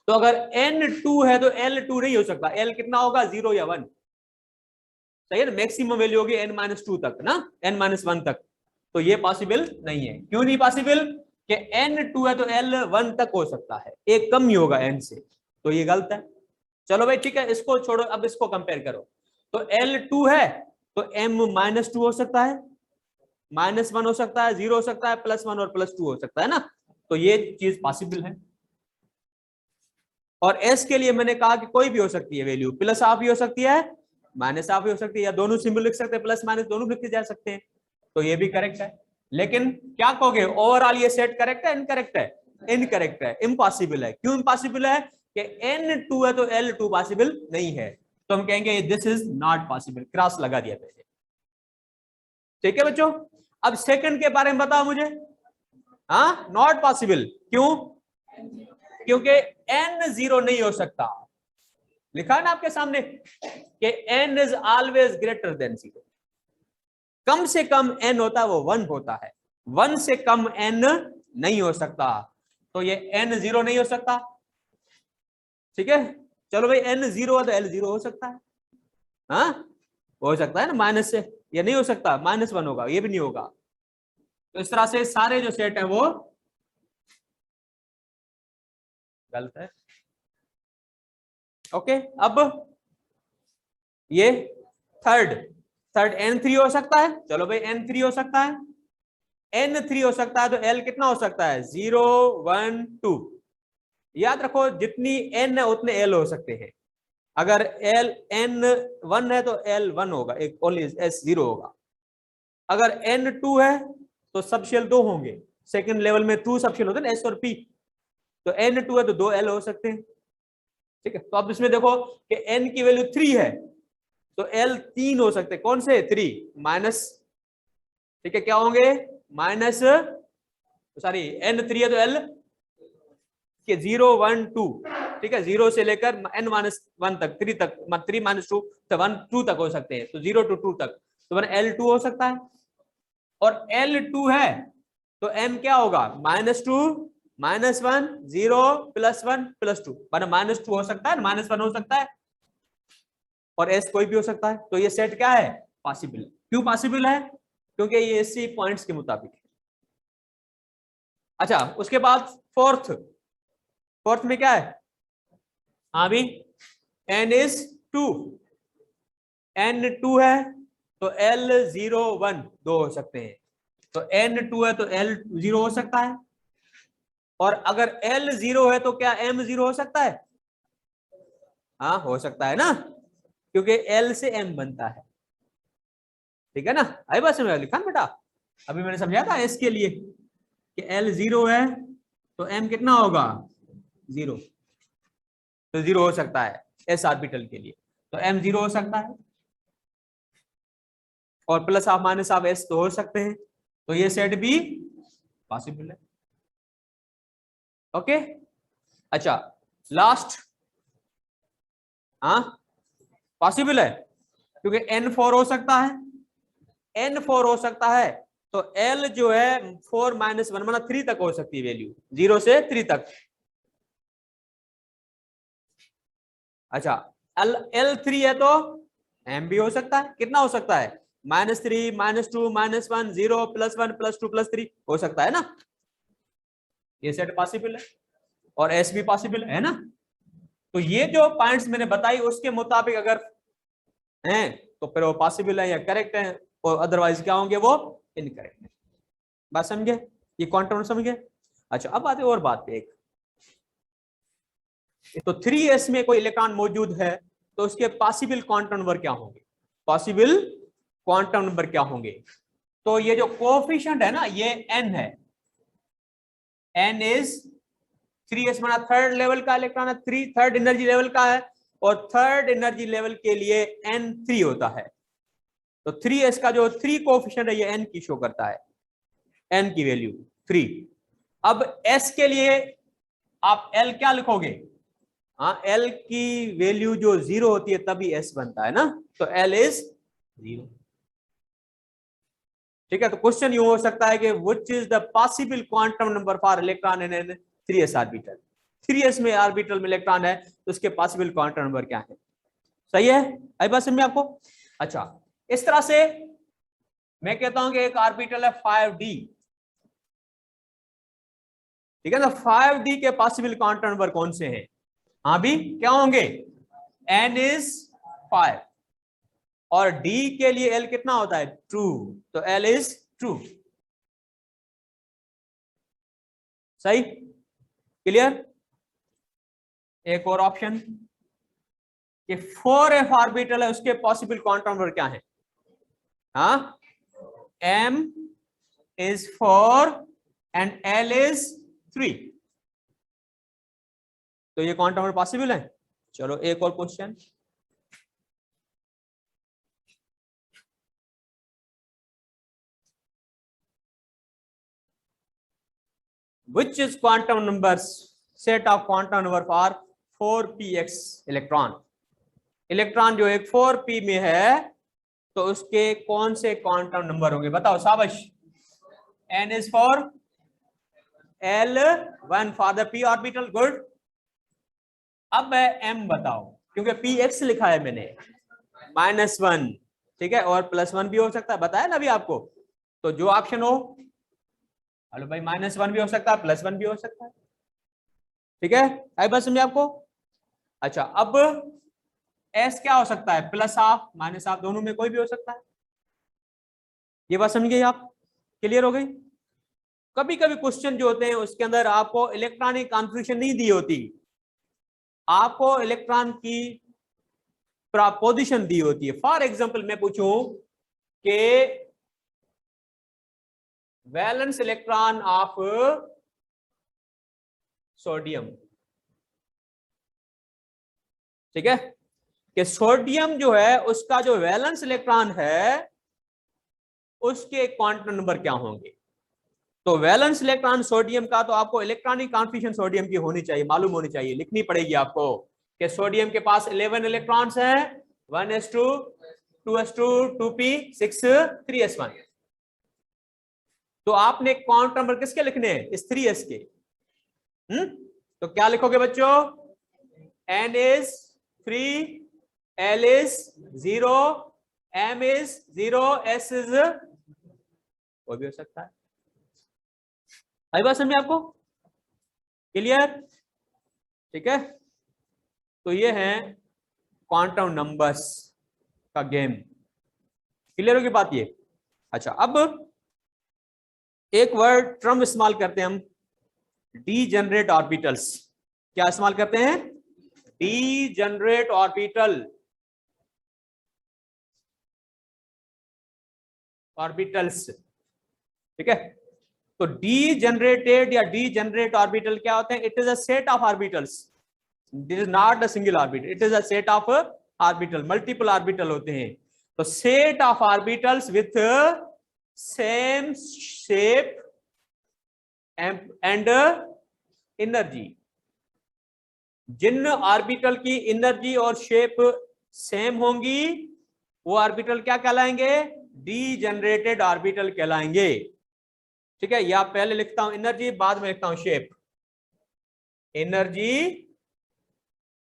तो अगर n2 है तो l2 नहीं हो सकता, l कितना होगा, 0 या 1। सही है ना, मैक्सिमम वैल्यू होगी n-2 तक ना, n-1 तक। तो ये पॉसिबल नहीं है। क्यों नहीं पॉसिबल? कि n2 है तो l1 तक हो सकता है, एक कम ही होगा n से, तो ये गलत है। चलो भाई ठीक है, इसको छोड़ो, अब इसको कंपेयर करो। तो l2 है तो m-2 हो सकता है, -1 हो सकता है, 0 हो सकता है, +1 और +2 हो सकता है ना, तो ये चीज पॉसिबल है। और s के लिए मैंने कहा कि कोई भी हो सकती है वैल्यू, प्लस हाफ भी हो सकती है, माइनस हाफ भी हो सकती है, या दोनों सिंबल लिख सकते हैं, प्लस माइनस दोनों लिखे जा सकते हैं, तो ये भी करेक्ट है। लेकिन क्या कहोगे, ओवरऑल ये सेट करेक्ट है इनकरेक्ट है? इनकरेक्ट है, इम्पॉसिबल है। क्यों इम्पॉसिबल है? कि n2 है तो l2 पॉसिबल नहीं है, तो हम कहेंगे this is not possible, cross लगा दिया पहले। ठीक है बच्चों, अब सेकंड के बारे में बताओ मुझे। हाँ, नॉट पॉसिबल, क्यों? क्योंकि n 0 नहीं हो सकता, लिखा है ना आपके सामने कि n is always greater than 0। कम से कम n होता है वो 1 होता है, 1 से कम n नहीं हो सकता, तो ये n 0 नहीं हो सकता। ठीक है, चलो भाई n 0 है तो l 0 हो सकता है, हाँ हो सकता है ना, माइनस से, ये नहीं हो सकता, -1 होगा, ये भी नहीं होगा। तो इस तरह से सारे जो सेट है वो गलत है। ओके, अब ये थर्ड थर्ड n3 हो सकता है। चलो भाई n3 हो सकता है, n3 हो सकता है तो l कितना हो सकता है, 0 1 2। याद रखो जितनी n है उतने l हो सकते हैं। अगर l n1 है तो l1 होगा, एक ओनली s0 होगा। अगर n2 है तो सबशेल 2 होंगे, सेकंड लेवल में 2 सबशेल होते हैं ना, s और p। तो n2 है तो 2 l हो सकते हैं। ठीक है, तो अब इसमें देखो कि n की वैल्यू 3 है तो l 3 हो सकते हैं, कौन से 3 माइनस, ठीक है, क्या होंगे, माइनस, सॉरी n3 है तो l के 0 1 2, ठीक है, 0 से लेकर n-1 तक, 3 तक, 3-2 तो 1 2 तक हो सकते हैं, तो 0 to 2 तक, तो l2 हो सकता है। और l2 है तो m क्या होगा, -2 -1 0 +1 +2, माना -2 हो सकता है, -1 हो सकता है, और s कोई भी हो सकता है। तो ये सेट क्या है, पॉसिबल। क्यों पॉसिबल है? क्योंकि ये इसी पॉइंट्स के मुताबिक है। अच्छा, उसके बाद फोर्थ, फोर्थ में क्या है, हाँ भी n is 2, n2 है तो l0 1 दो हो सकते हैं, तो n2 है तो l0 हो सकता है। और अगर l0 है तो क्या m0 हो सकता है? हाँ हो सकता है ना, क्योंकि l से m बनता है। ठीक है ना, आई बात समझ लिखा ना बेटा, अभी मैंने समझाया था s के लिए। कि L 0 है तो M कितना होगा 0, तो 0 हो सकता है S ऑर्बिटल के लिए, तो M 0 हो सकता है, और plus half minus half S तो हो सकते हैं, तो ये सेट भी पॉसिबल है। ओके अच्छा लास्ट, हाँ पॉसिबल है क्योंकि N4 हो सकता है, N4 हो सकता है, तो L जो है 4 - 1 मतलब 3 तक हो सकती है वैल्यू, 0 से 3 तक। अच्छा L3 है तो M भी हो सकता है, कितना हो सकता है -3 -2 -1 0 +1 +2 +3 हो सकता है ना, ये सेट पॉसिबल है, और S भी पॉसिबल है ना। तो ये जो पॉइंट्स मैंने बताई उसके मुताबिक अगर हैं तो फिर वो पॉसिबल है या करेक्ट है, और अदरवाइज क्या होंगे वो इनकरेक्ट है। बात समझे, ये क्वांटम समझ गए। अच्छा अब आते और बात पे, एक तो 3s में कोई इलेक्ट्रॉन मौजूद है तो उसके पॉसिबल क्वांटम नंबर क्या होंगे, पॉसिबल क्वांटम नंबर क्या होंगे। तो ये जो कोएफिशिएंट है ना ये n है, n इज 3s माना थर्ड लेवल का इलेक्ट्रॉन है, थर्ड एनर्जी लेवल का है, और थर्ड एनर्जी लेवल के लिए n 3 होता है, तो 3s का जो 3 कोएफिशिएंट है ये n की शो करता है, n की वैल्यू 3। अब s के लिए आप l क्या लिखोगे, हाँ L की वैल्यू जो 0 होती है तभी S बनता है ना, तो L इज 0। ठीक है, तो क्वेश्चन यूं हो सकता है कि which is the possible quantum number for electron in 3s orbital, 3s में ऑर्बिटल में इलेक्ट्रॉन है तो उसके पॉसिबल क्वांटम नंबर क्या है। सही है, आई बात समझ में आपको। अच्छा इस तरह से मैं कहता हूं कि एक ऑर्बिटल है 5d, ठीक है ना, 5d के पॉसिबल क्वांटम नंबर कौन से हैं, हाँ भी क्या होंगे, n इज 5, और d के लिए l कितना होता है 2, तो l इज 2। सही, क्लियर। एक और ऑप्शन कि 4f ऑर्बिटल है उसके पॉसिबल क्वांटम नंबर क्या है, हाँ m is 4 and l is 3, तो ये क्वांटम नंबर पॉसिबल है। चलो एक और question, which is quantum numbers set of quantum number for 4px electron, electron जो एक 4p में है तो उसके कौन से क्वांटम नंबर होंगे, बताओ शाबाश। n is for L1 for the p orbital, good. अब है m बताओ, क्योंकि px लिखा है मैंने -1, ठीक है, और +1 भी हो सकता है, बताया ना अभी आपको, तो जो ऑप्शन हो, हेलो भाई -1 भी हो सकता है +1 भी हो सकता है, ठीक है, आई बात समझे आपको। अच्छा अब s क्या हो सकता है, प्लस हाफ माइनस हाफ दोनों में कोई भी हो सकता है, ये बात समझ गई आप, क्लियर हो गई। कभी कभी क्वेश्चन जो होते हैं उसके अंदर आपको इलेक्ट्रॉनिक कॉन्फ़िगरेशन नहीं दी होती, आपको इलेक्ट्रॉन की पोजीशन दी होती है। फॉर एग्जांपल मैं पूछूं कि वैलेंस इलेक्ट्रॉन ऑफ सोडियम, ठीक है, कि सोडियम जो है उसका जो वैलेंस इलेक्ट्रॉन है उसके क्वांटम नंबर क्या होंगे। तो वैलेंस इलेक्ट्रॉन सोडियम का तो आपको इलेक्ट्रॉनिक कॉन्फ़िगरेशन सोडियम की होनी चाहिए, मालूम होनी चाहिए, लिखनी पड़ेगी आपको कि सोडियम के पास 11 इलेक्ट्रॉन्स हैं, 1s2 2s2 2p 6 3s1, तो आपने क्वांटम नंबर किसके लिखने हैं, इस 3s के। तो क्या लिखोगे बच्चों, n is 3, l is 0, m is 0, s is वो भी हो सकता है। आई बात समझे आपको, क्लियर, ठीक है। तो ये है क्वांटम नंबर्स का गेम, क्लियर होगी बात ये। अच्छा अब एक वर्ड टर्म इस्तेमाल करते हैं हम, डीजेनरेट ऑर्बिटल्स, क्या इस्तेमाल करते हैं, डीजेनरेट ऑर्बिटल, ऑर्बिटल्स, ठीक है। तो डीजेनरेटेड या डीजेनरेट ऑर्बिटल क्या होते हैं? It is a set of orbitals, this is not a single orbital, it is a set of orbital, multiple orbital होते हैं। तो set of orbitals with same shape and energy. जिन orbital की energy और shape same होंगी वो orbital क्या कहलाएंगे? डीजेनरेटेड ऑर्बिटल कहलाएंगे। ठीक है, या पहले लिखता हूं एनर्जी, बाद में लिखता हूं शेप, एनर्जी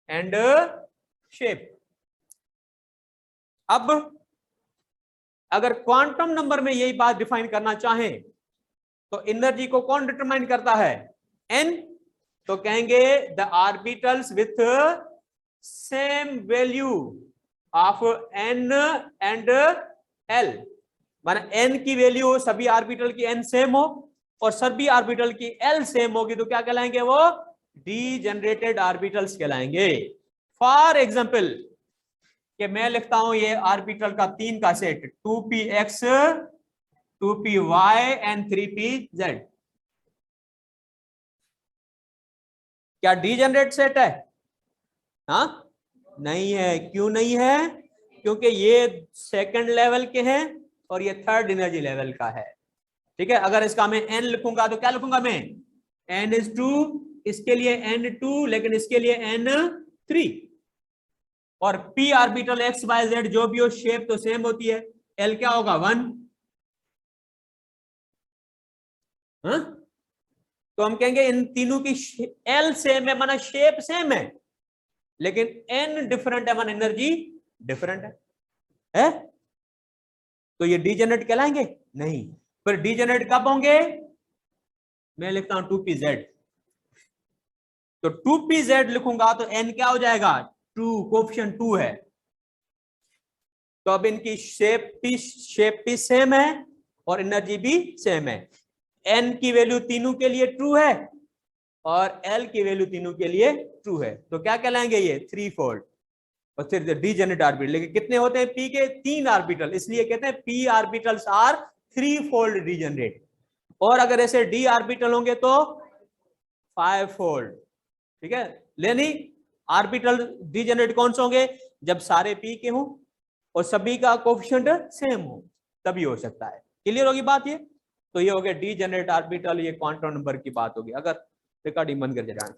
एंड शेप। अब अगर क्वांटम नंबर में यही बात डिफाइन करना चाहें तो एनर्जी को कौन डिटरमाइन करता है? एन। तो कहेंगे the orbitals with same value of N and L, माना एन की वैल्यू सभी ऑर्बिटल की एन सेम हो और सभी ऑर्बिटल की एल सेम होगी तो क्या कहलाएंगे? वो डीजेनरेटेड ऑर्बिटल्स कहलाएंगे। फॉर एग्जांपल कि मैं लिखता हूं ये ऑर्बिटल का 3 का set 2px 2py and 3pz, क्या डीजेनरेट सेट है? हाँ, नहीं है। क्यों नहीं है? क्योंकि ये सेकंड लेवल के हैं और ये थर्ड एनर्जी लेवल का है। ठीक है, अगर इसका मैं n लिखूंगा तो क्या लिखूंगा मैं? n is 2, इसके लिए n2, लेकिन इसके लिए n3। और p orbital x y z जो भी हो शेप तो सेम होती है, l क्या होगा? 1। हाँ, तो हम कहेंगे इन तीनों की l सेम है, माना शेप सेम है, लेकिन n डिफरेंट है, माना एनर्जी डिफरेंट है? तो ये डीजेनरेट कहलाएंगे? नहीं। फिर डीजेनरेट कब होंगे? मैं लिखता हूं 2pz, तो 2pz लिखूंगा तो n क्या हो जाएगा? 2, कोफिशिएंट 2 है। तो अब इनकी शेप भी सेम है और एनर्जी भी सेम है। n की वैल्यू तीनों के लिए ट्रू है और l की वैल्यू तीनों के लिए ट्रू है, तो क्या कहलाएंगे? ये 3 फोल्ड। और फिर डीजेनरेट ऑर्बिटल, लेकिन कितने होते हैं p के? 3 ऑर्बिटल, इसलिए कहते हैं p orbitals are 3 fold degenerate. और अगर ऐसे d ऑर्बिटल होंगे तो 5 फोल्ड। ठीक है, लेकिन ऑर्बिटल डीजेनरेट कौन से होंगे? जब सारे p के हों और सभी का कोफिशिएंट सेम हो, तभी हो सकता है। क्लियर होगी बात ये? तो ये हो गया डीजेनरेट ऑर्बिटल, ये क्वांटम नंबर की बात होगी। अगर रिकॉर्डिंग बंद कर जाए।